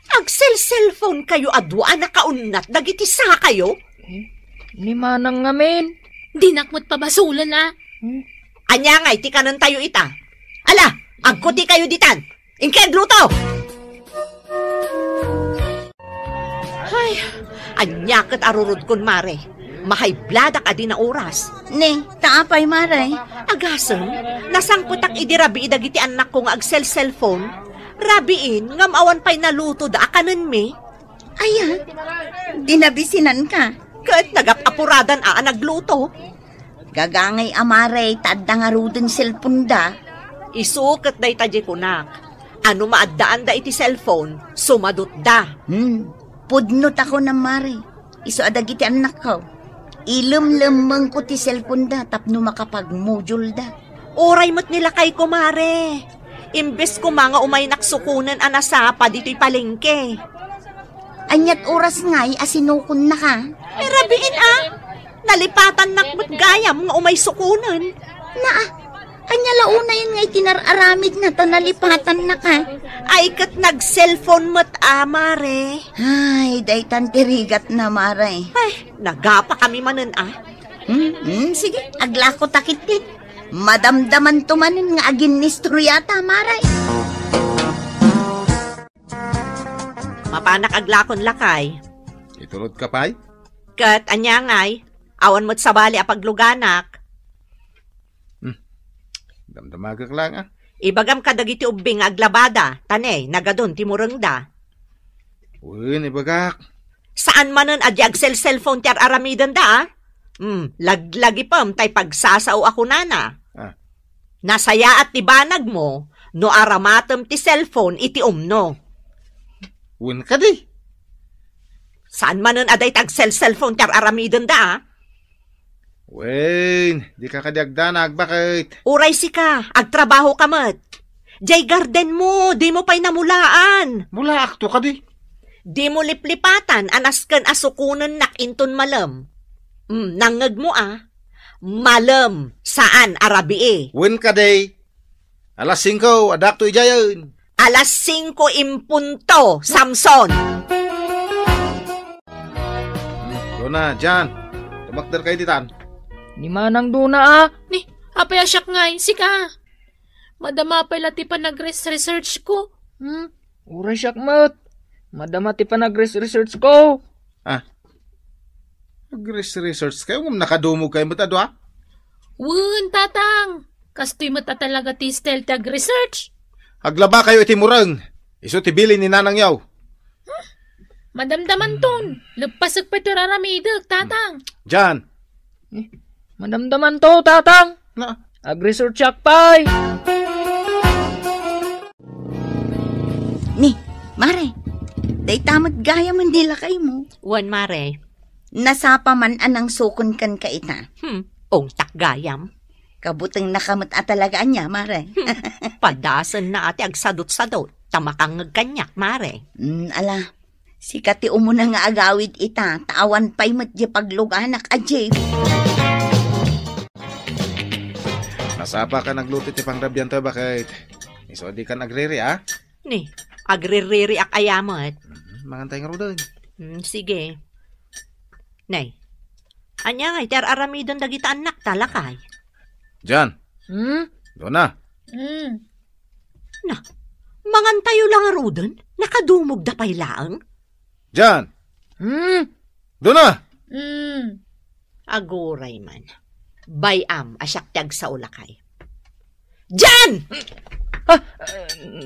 Agsel-cellphone kayo adwa na kaunat, dagiti sa kayo? Ni manang ngamin. Dinakmot pabasulan Anya nga, iti kanan tayo ita. Ala, agkuti kayo ditan. Inked luto! Ay, anya kat arurod kun mare. Mahaybladak adi na oras. Ne, taapay, Maray. Agasan, nasangputak idirabi idagiti anak ko nga agsel-cellphone. Rabiin, ngam awan pa'y naluto da akanan me. Ayan, dinabisinan ka. Kat nagapapuradan nagluto. Gagangay amare, tadda nga rudin cellphone da. Isukat da ita kunak. Ano maaddaan da iti cellphone, sumadot da. Pudnot ako na mare. Iso adag iti anak ko. Ilum-lumang ko ti cellphone da, tapno makapag-module da. Oray mo't nila kay kumare. Imbes ko mga umay naksukunan anasapa dito'y palengke. Anyat oras nga'y asinukon na ka. Rabiin nalipatan nakmat gayam nga umay sukunan. Anya launa yun nga'y tinararamid na ta nalipatan na ka. Ay kat nag-cellphone mo't mare. Ay, daytan tirigat na mare. Ay, nagapa kami manan Sige, aglako takitit. Madamdaman tumanin nga agin nistoryata, maray. Mapanak aglakon lakay. Itulod ka pa'y? Kat anya ngay, awan mo't sabali apagluganak. Damdamagak lang Ibagam kadagiti ubing aglabada, tanay, nagadon timureng da. Uy, ibagak. Saan manan adi cellphone tiyar aramidan da laglagi pam tay pagsasaw ako nana. Nasaya at tibanag mo, no aramatem ti cellphone iti umno. Uwan ka di. Saan manan aday cellphone tiyar aramidan da Wen, di ka kadiagdanag, bakit? Uray si ka, agtrabaho ka mat. Jay garden mo, di mo pa'y namulaan. Mula akto ka di. Di mo liplipatan, anaskan asukunan nakinton malam. Nangag mo malam, saan arabi Wen ka di. Alas 5, adakto ijayan. Alas 5:00, Samson. Doon na, Jan. Tumakdar kayo ditan. Ni manang duna Ni, apay asyak ngay, sika. Madama pala ti pa nag-research ko. Uray siyak mat. Madama ti pa nag-research ko. Nag-research kayo, nakadumog kayo matado Wun, tatang. Kastoy mo talaga ti stel tag-research. Aglaba kayo iti murang. Iso ti bilin ni nanang yaw. Madamdaman ton. Lagpasag pa ito raramidag, tatang. Jan. Madamdaman to, tatang. Ag-research siyak pa'y. Ni, mare. Day tamat gaya man nila kayo mo. Wan mare. Nasapa man anang sukon kan ka ita. Tak gayam. Kabutang nakamot atalagaan niya, mare. Padasan na ati agsadot-sadot. Tamakang kanyak, mare. Ala, si kati umuna nga agawid ita. Tawan pa'y matya pagluganak ajay. Nasapa ka naglutit ti pangrabyan to, bakit? Iso di ka nagriri, Ni, agririri ak ayamat. Mangantay nga ro Sige. Nay, anya nga, iter aramidon dagita anak talakay. Jan. Doon na. Mangantayo lang arudon, nakadumog da pay laang. Jan. Doon na. Aguray man. Bayam, asyak tiyag sa ulakay. Jan!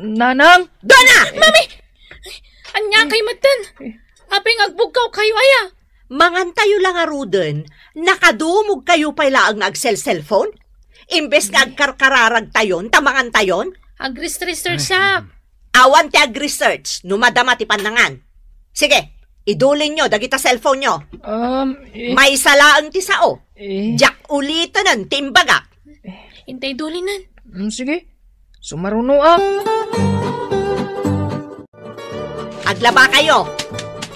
Nanang? Doon na! Mami! Anya kay matan. Aping agbugkaw kayo aya. Mangantayo lang arudon, nakadumog kayo pay laang cellphone? Imbes nga agkarkararag tayon, tamangan tayon? Agris-research siya. Awan ti ag-research, numadama ti panangan. Sige, idulin nyo, dagita cellphone nyo. May salaan ti sao. Jak ulitanan, timbaga. Hintay dulinan. Sige, sumaruno Aglaba kayo.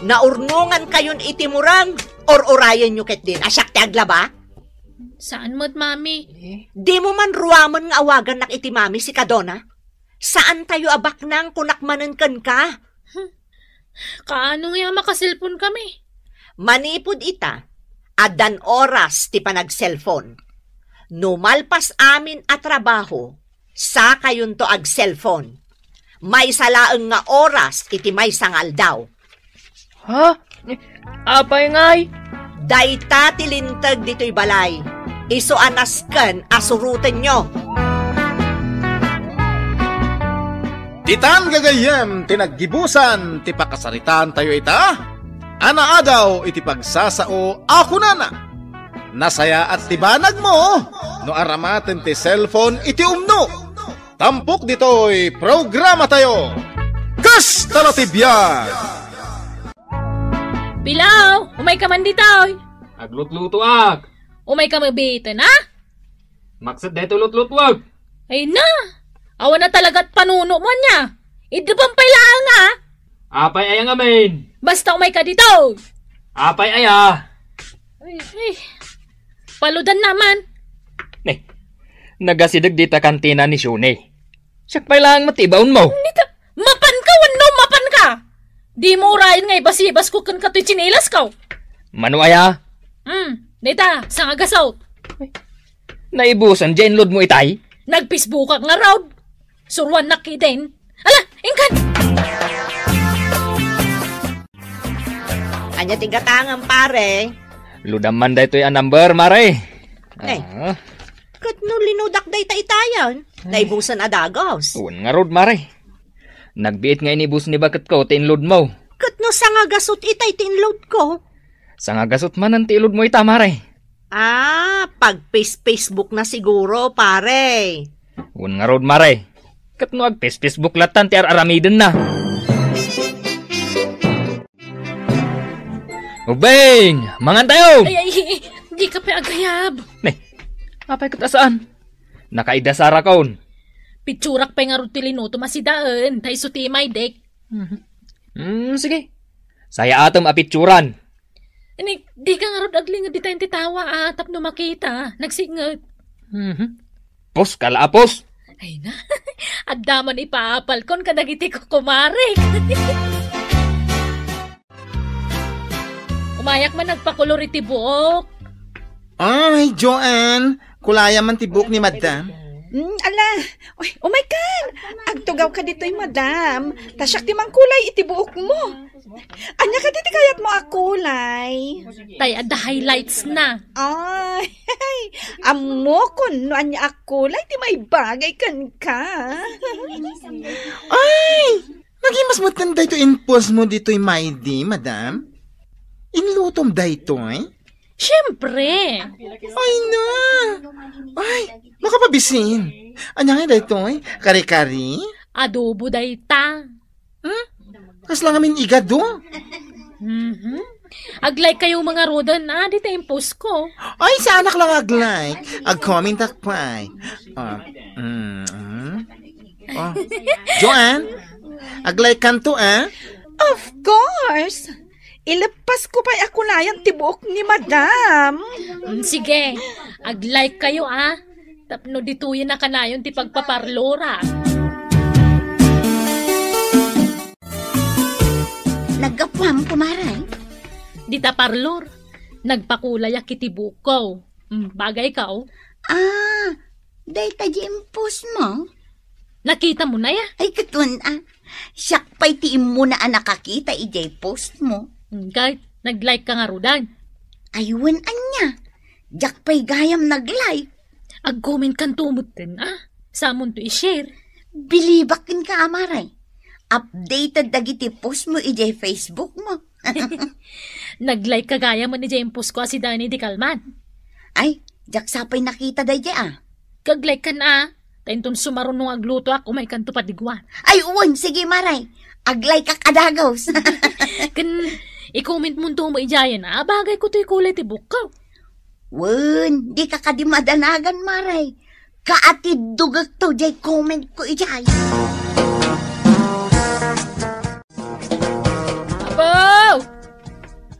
Naurnungan kayon itimurang, or urayan nyo ket din. Asyak ti aglaba? Saan mo't, mami? Di mo man ruamon nga awagan nak iti mami si Kadona? Saan tayo abak nang kunakmanan kan ka? Kaano nga makasilpon kami? Manipod ita, adan oras ti panag-cellphone. Numalpas amin at trabaho, sa kayon to ag-cellphone. May salaang nga oras iti may sangal daw. Apay ngay? Dayta tilintag dito'y balay. Iso anaskan asurutan nyo. Titan gagayem, tinaggibusan, ti pakasaritaan tayo ita. Ana adaw iti pagsasao ako nana. Nasaya at tibanag mo, no aramaten ti cellphone iti umno. Tampok dito'y programa tayo. Kas talatibyan! Pilaw, umay ka man ditoy. Aglutluto ak. Umay ka mabitin, ha? Maksad dito lutlutwag. Ay na, awan na talaga't panuno mo niya. Idupang lang, ha? Apay ayang amin. Basta umay ka dito. Apay aya. Ay, paludan naman. Nagasidag dita kantina ni Shune. Siyak pa lang matibaon mo. Mapan ka, wano mapan ka. Di mo urayin nga ibas-ibas ko kan kato'y chinilas ka. Mano aya? Dita, sang agasaw. Naibusan dyan load mo itay? Nag-Facebook nga raw. Surwan na kitin. Ala, ingkan! Anya tigatangan pare. Ludaman da ito'y a number, mare. Kat no linudak day itayan. Naibusan adagos. Uwan nga road, mare. Nagbiit nga inibus ni bakit ko, tinload mo. Kat no sangagasot itay tinload ko. Sangagasot man ang tilod mo ita, mare. Pag Facebook na siguro, pare. Uwan nga road, mare. Kat no ag Facebook latan ti aramiden na. Ubeng! Mangan tayo! Ay, di ka pa agayab. Apay kat asaan? Nakaidasara kaon. Pitsurak pa nga rutilinuto masidaan. Tay suti may dek. Sige. Saya atom apitsuran. Di ka nga rod agling di tayong titawa tapno makita. Nagsingat. Pos, kalaapos. Ay na, adaman ipaapal kon kadagiti ko kumarik. Umayak man nagpakulor iti buok. Ay, Joanne, kulaya man ti buhok ni madam. Ala, oh my God, agtugaw ka dito'y madam. Tasyak ti mang kulay iti buhok mo. Anya ka diti kayat mo akulay. Tay, ada highlights na. Ay, amo kun no anya akulay, ti may bagay kan ka. Ay, nagimas mo tanda ito impulse mo dito'y maidi, madam. Inlutom da ito, eh? Siyempre. Ay na. Ay, makapabisin. Anya nga da ito, eh? Kari-kari? Adobo dayta. Kas lang amin igado. Ag-like kayo mga rodan na, di tayong post ko. Ay, sa anak lang ag-like. Ag-comment akpay. Joanne, ag-like kanto, eh? Of course. Ilapas ko pa'y akulayan tibuok ni madam. Sige, ag-like kayo Tapno dituyin na kanayon ti pagpaparlora. Nagapwam kumaray. Dita parlor, nagpakulay kiti buko. Bagay ka Day taji impos mo. Nakita mo na ya? Ay katun siyak pa'y tiim mo na nakakita ijay post mo. Kahit nag-like ka nga rudan. Aywan anya. Jak pa'y gayam nag-like. Ag-comment kan tumutin, Samon to i-share. Bilibakin ka, amaray. Updated dagiti post mo ijay Facebook mo. Nag-like ka gaya man ijay post ko si Danny Di Calman. Ay, jak sapay nakita day jay Kag-like ka na, tayo sumaron nung agluto ako may kanto padigwan. Ay, uwan, sige maray. Ag-like ka kadagaws. I-comment mo mo ijayan bagay ko to'y kulay tibuk ka. Wen, di ka kadimadanagan, maray. Kaatid dugag to, jay comment ko ijay.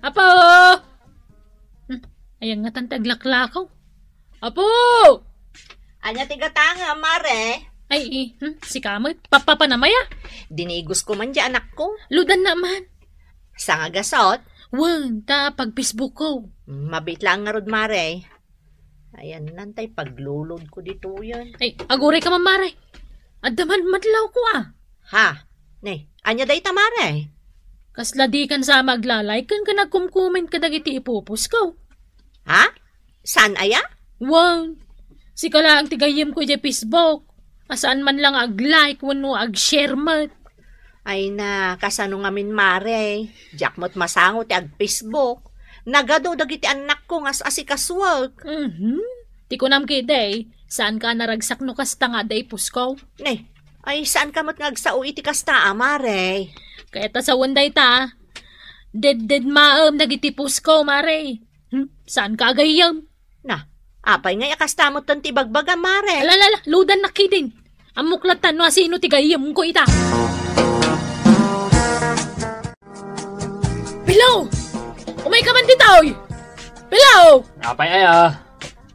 Apo! Ayan nga tantaglaklakaw. Apo! Anya tigatanga, mare. Ay, si Kamoy, papa na maya. Dinigos ko man di anak ko. Ludan naman. Sangagasot. Pag Facebook ko. Mabit lang nga rod, mare. Ayan, nantay paglulod ko dito yan. Ay, aguray ka mamare. Adaman madlaw ko Ha? Ne, anya day tamare. Kasladikan sa maglalike kan ka nagkumkument ka dagiti ipupus ko. Ha? Saan aya? Si kala ang tigayim ko di Facebook. Asaan man lang ag-like, wano ag-share mat. Ay na, kasano nga min mare. Jackmot masangot ag Facebook. Nagado dagiti anak ko ngas asikaswag. Ti ko nam kiday, saan ka naragsak no kasta nga day pusko? Ne, ay saan ka mat ngagsao iti kasta, Mare? Kaya ta sa wanday ta, dead maam nagiti pusko, Mare. Saan ka agayam? Na, apay nga yakasta mo tanti bagbaga, Mare. Alalala, ludan na kidin. Amuklatan no asino ti gayam ko ita. Pilaw! Umay ka man ditoy! Pilaw! Apay ay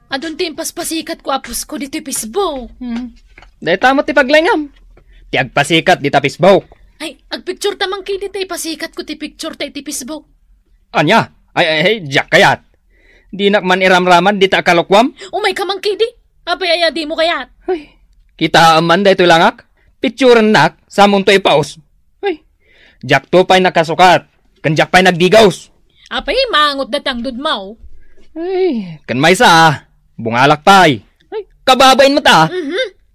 Adun timpas pasikat ko apos ko dito Facebook. Dahil tamo ti paglengam. Ti agpasikat di ta Facebook. Ay, agpicture tamang kini tay pasikat ko ti picture tay ti Facebook. Anya? Ay, Jack kayat. Di nak man iramraman di ta kalokwam. Umay ka man kidi. Apay ay di mo kayat. Ay, kita aman dahito langak. Picturean nak, sa munto ipaos. Ay, Jack to pa'y nakasukat. Kan Jack pa'y nagdigaws. Apay, maangot datang dudmaw. Ay, kan may sa, bungalak pa'y. Ay, kababain mo ta.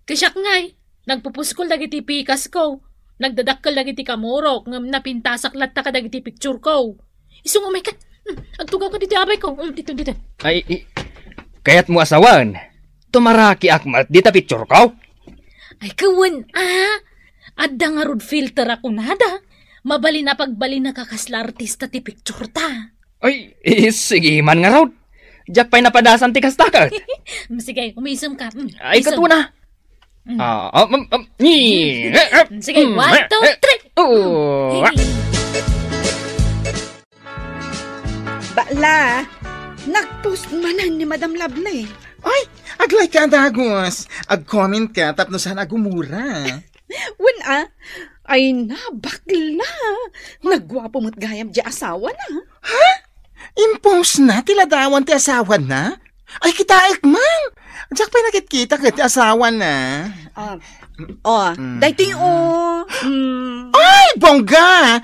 Kasyak ngay. Nagpupuskol dagiti pikas ko. Nagdadakkel dagiti kamurok. Ngam napintasak latta ka dagiti picture ko. Isung umay ka. Agtugaw ka dito abay ko. Dito. Ay, kaya't mo asawan. Tumaraki akmat dita picture ko. Ay, kawan Adda nga road filter ako nada. Mabali na pagbali na kakasla artista ti picture ta. Ay, sige man nga raw. Jack pa'y napadasan ti kastakat. Sige, umisum ka. Ay, katuna. Sige, 1, 2, 3. Bala, nag-post manan ni Madam Lovely. Ay, aglay ka dagos. Ag-comment ka tapno sana agumura. Ay na, bakla. Nagwapo mo't gayam di asawa na. Ha? Impose na, tiladawan ti asawa na? Ay, kita man. Diyak pa'y nakikita ka ti asawa na. Dahito yung Ay, bongga!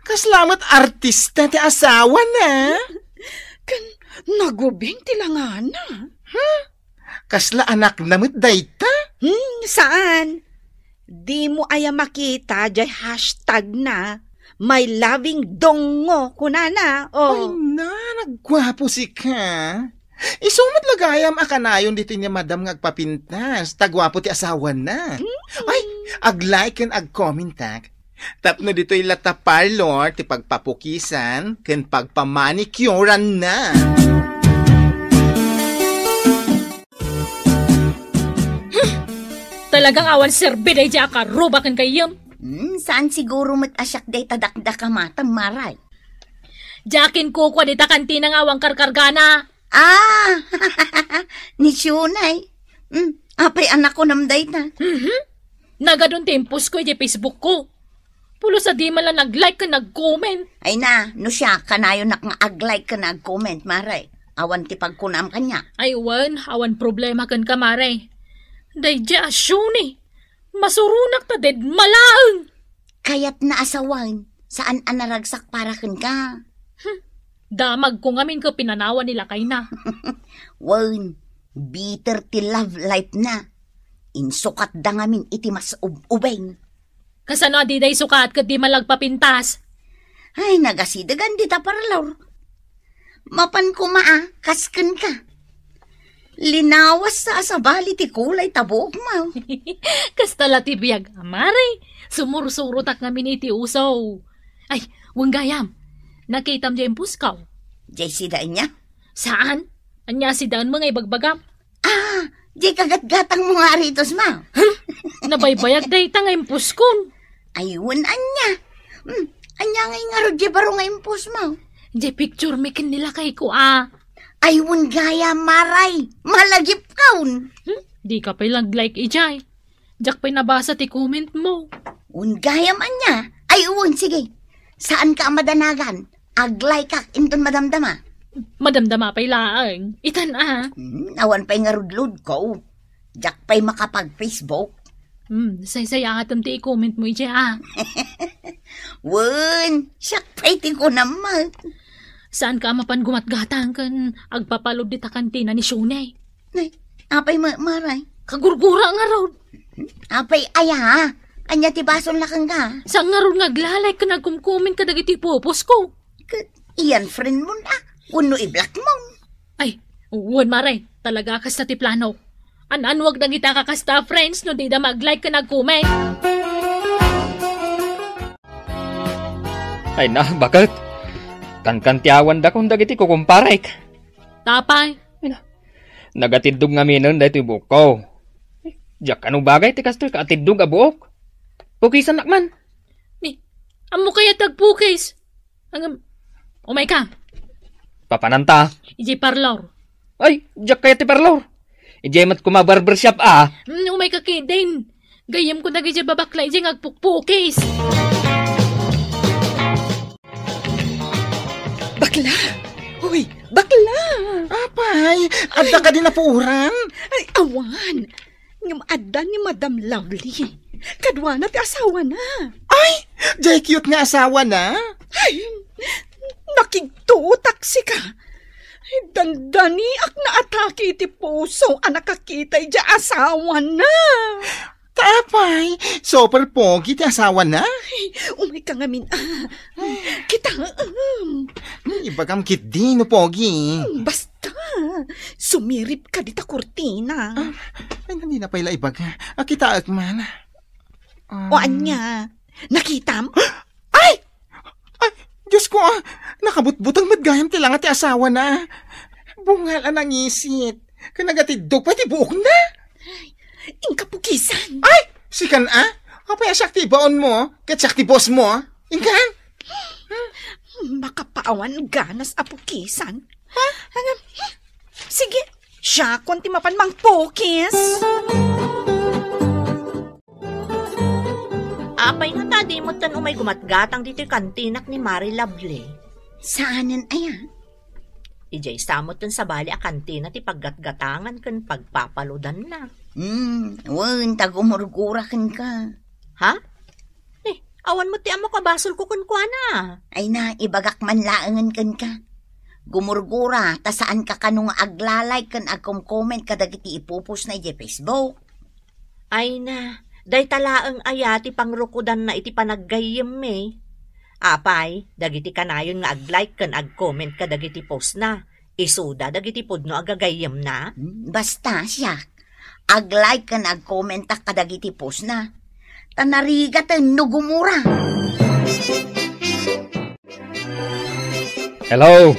Kaslamat artista ti asawa na. Nagubing tilangana. Kasla anak namit dayta? Saan? Di mo aya makita jay hashtag na my loving dongo kunana. Ay na, nagwapo si ka. Isumat lagayam akanayon dito niya madam ngagpapintas. Tagwapo ti asawa na. Ay, ag-like and ag-commentak. Tapno dito ilata parlor ti pagpapukisan ken pagpamanicurean na. Talagang awan serbi day di akarubakan kayam. Saan siguro asyak day tadakdak ka matam maray? Jakin ko kwa dita kantinang awang karkargana. Ni Shunay. Apay anak ko namday na. Nagadun tempos ko di Facebook ko. Pulo sa di man lang nag-like ka nag-comment. Ay na, no siya, kanayo nak nga ag-like ka nag-comment maray. Awan ti pagkunam kanya. Ay awan problema kan ka maray. Day di asyuni. Masurunak ta dead malaang. Kaya't naasawan, saan anaragsak para kan ka? Damag ko ngamin ko pinanawan nila kay na. Wan, bitter ti love life na. Insukat da ngamin iti mas ubeng. Kasano di day sukat kat di malagpapintas. Ay, nagasidagan di ta parlor. Mapan ko kasken ka. Linawas sa asabali ti kulay tabok mo. Kastala ti biyag amari. Sumursurutak ngamin iti usaw. Ay, wanggayam. Nakitam dyan puskaw. Jay sidaan niya? Saan? Anya sidaan mga ibagbagam? Jay kagat-gatang mo nga ritos ma. Nabaybayag day ta nga impuskon. Ayun, anya. Anya nga rodje baro nga impus mo. Jay picture makin nila kay ko Ayun gaya maray. Malagip kaun. Di ka pa'y lag-like ijay. Diyak pa'y nabasa ti comment mo. Gaya man niya. Ayun, sige. Saan ka madanagan? Ag-like kak inton madamdama. Madamdama pa'y laang. Itan Awan pa'y nga rudlod ko. Diyak pa'y makapag-Facebook. Say-saya atam ti i-comment mo ijay Wan, siyak pa'y ti ko naman. Saan ka mapan gumatgatang kan agpapalod di ta kantina ni Shunay? Apay maray. Kagurgura nga raw. Apay aya. Anya ti bason lakang ka. Sa nga raw ngaglalay ka nagkumkumin ka dagiti pupos ko. Iyan friend mo na. Kuno i-block mo. Ay, uwan maray. Talaga kas na ti plano. Wag na kita kakasta friends no di na mag-like ka nag-comment. Ay na, bakit? Kankantiawan da kung dagiti ko kumparek. Tapay. Nagatidog nga minon dahito yung buhok ko. Diyak anong bagay ti kastoy ka atidog a buhok? Pukisan nakman. Amo kaya tagpukis. Umay ka. Papananta. Iji parlor. Ay, diyak kaya ti parlor. Iji mat barbershop Umay ka kidin. Gayam ko nag-iji babakla iji ngagpukpukis. Bakla! Uy, bakla! Apay, adda ka din napuuran. Ay, awan! Ngam adda ni Madam Lovely. Kadwa na ti asawa na. Ay, jay cute nga asawa na. Ay, nakigtutak si ka. Ay, dandani ak na atake iti puso anak kakita iti asawa na. Tapay, super pogi ti asawa na. Ay, umay ka ngamin kita Ibagam kit di no pogi. Basta, sumirip ka dita kurtina. Ay, hindi na pala ibaga. Kita man. O anya, nakita mo? Ay! Diyos ko, nakabutbutang madgayam ti lang ti asawa na. Bungal ang isit. Kanagatidog pati buok na. Ingkapukisan. Ay! Sikan kapaya sakti baon mo, kat sakti boss mo. Ingkan? Makapaawan ganas apukisan. Sige, siya konti mapan mang pokis. Apay nga tadi mo tan umay gumatgatang dito kantinak ni Mari Lovely. Saanan aya? Ijay samot tan sa bali a kantina ti paggatgatangan kan pagpapaludan na. Wan, tagumurgurakan ka. Ha? Awan mo ti amo kabasol ko kun kuana. Ay na, ibagak man laangan kan ka. Gumurgura, ta saan ka kanong aglalay kan agkom-comment kadagiti ipupos na iti Facebook. Ay na, day talaang ayati pangrukudan na iti panaggayem Apay, dagiti kanayon nga ag-like kan ag-comment ka dagiti post na. Isuda dagiti pudno agagayem na. Basta siya, ag-like kan ag-comment ka dagiti post na. Tanarigatan no gumura. Hello?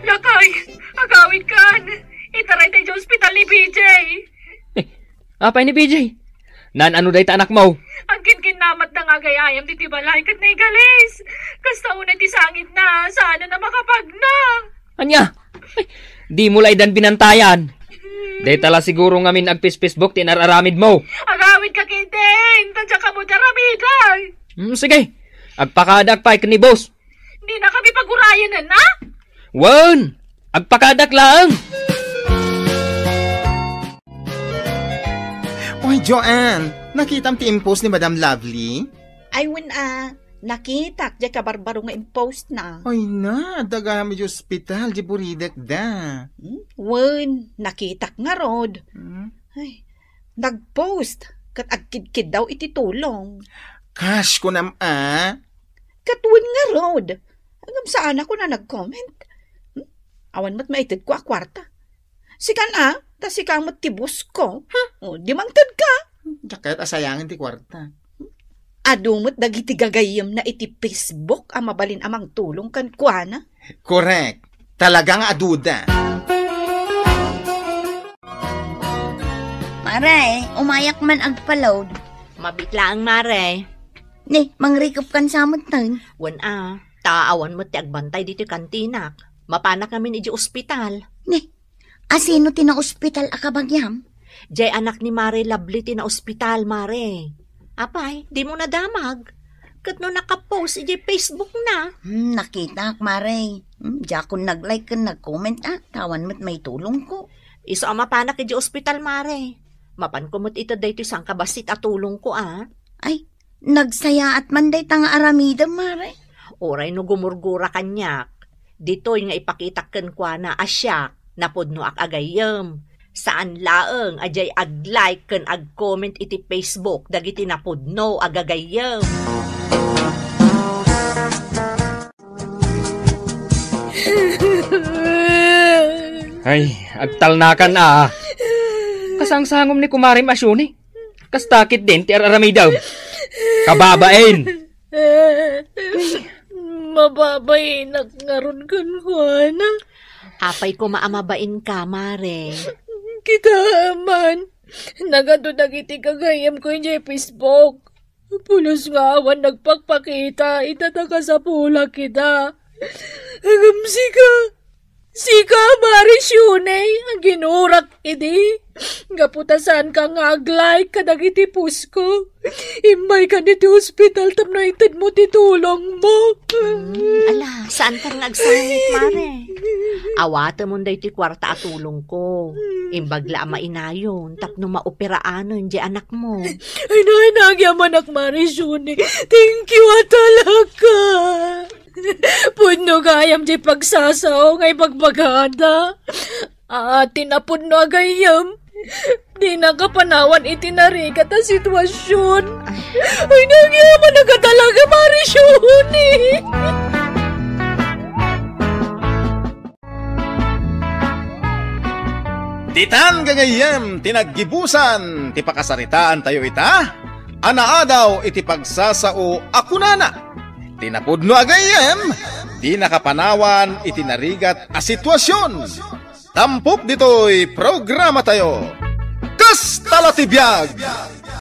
Lakay, agawid kan. Itaray tayo sa ospital ni BJ. Apay ni BJ? Ano day ta anak mo? Ang kinkinamat na nga gayayam di tibalay kat na igalis. Kasta una ti sangit na, sana na makapagna. Anya? Ay, di mo laydan binantayan. Day tala siguro ngamin agpis-Facebook tinararamid mo. Agawid ka kitin, tadya ka mo daramiday. Sige, agpakadak pa ni boss. Di na kami pagurayan na? Wan, agpakadak lang. Oy, Joanne, nakitam ti impose ni Madam Lovely? Ay, nakita, di ka barbaro nga impost na. Ay na, dagami di hospital, di buridak da. Wen, nakita nga rod. Ay, nagpost, kat agkid-kid daw iti tulong. Cash ko Katwin nga rod. Hanggang saan ako na nag-comment. Awan mo't maitid ko akwarta. Sikan tas sikamot tibus ko. Di mangtad ka. Kahit asayangin ti kwarta. Adumot dagiti gagayem na iti Facebook ang mabalin amang tulong kan kuana. Correct. Talagang aduda. Maray, umayak man agpaload. Mabitla ang Mare. Ni, mangrikop kan samot nun. Wan taawan mo ti agbantay dito kantinak. Mapanak namin iji ospital. Ni, asino ti na ospital akabagyam? Jay anak ni Mare Lovely ti na ospital, Mare. Apay, di mo nadamag. Kat no nakapost iji Facebook na. Nakita ak, Maray. Diya kung nag-like ka, nag-comment tawan mo't may tulong ko. Iso ang mapanak iji ospital, Mare. Mapan ko mo't ito dayto isang kabasit at tulong ko, Ay, nagsaya at manday tanga aramida, Maray. Oray no gumurgura kanyak. Dito'y nga ipakitaken kwa na asyak napudno ak agayem. Saan laeng ajay ag-like ken ag-comment iti Facebook dagiti napudno agagayem. Ay, agtalnakan Kasangsangom ni Kumari Masyuni. Kastakit din ti araramay daw. Kababain. Mababay ngaron kan Juana. Apay ko maamabain ka, Mare. Kita man. Nagado dagiti kagayam ko yung Facebook. Pulos nga awan nagpagpakita. Itataka sa pula kita. Agam Sika, Marisyunay, ang ginurak idi. Gaputasan ka nga aglay kadagiti pusko. Imay ka diti hospital tapno itad mo titulong mo. Ala, saan ka nagsanit, Mare? Awata mo day ti kwarta at tulong ko. Imbagla mainayon, tapno maoperaanon di anak mo. Ay, nagyam anak Marisyunay. Thank you talaga. Puno gayam di pagsasaw ngay pagbagada. Tinapun no agayam. Di nakapanawan itinarigat ang sitwasyon. Ay, nagyaman na ka talaga, Marisyuni. Titan gagayam, tinaggibusan, ti pakasaritaan tayo ita. Anaadaw iti pagsasao ako nana. Tinapudno agayam, di nakapanawan itinarigat a sitwasyon. Tampok dito'y programa tayo. Kas talatibiyag!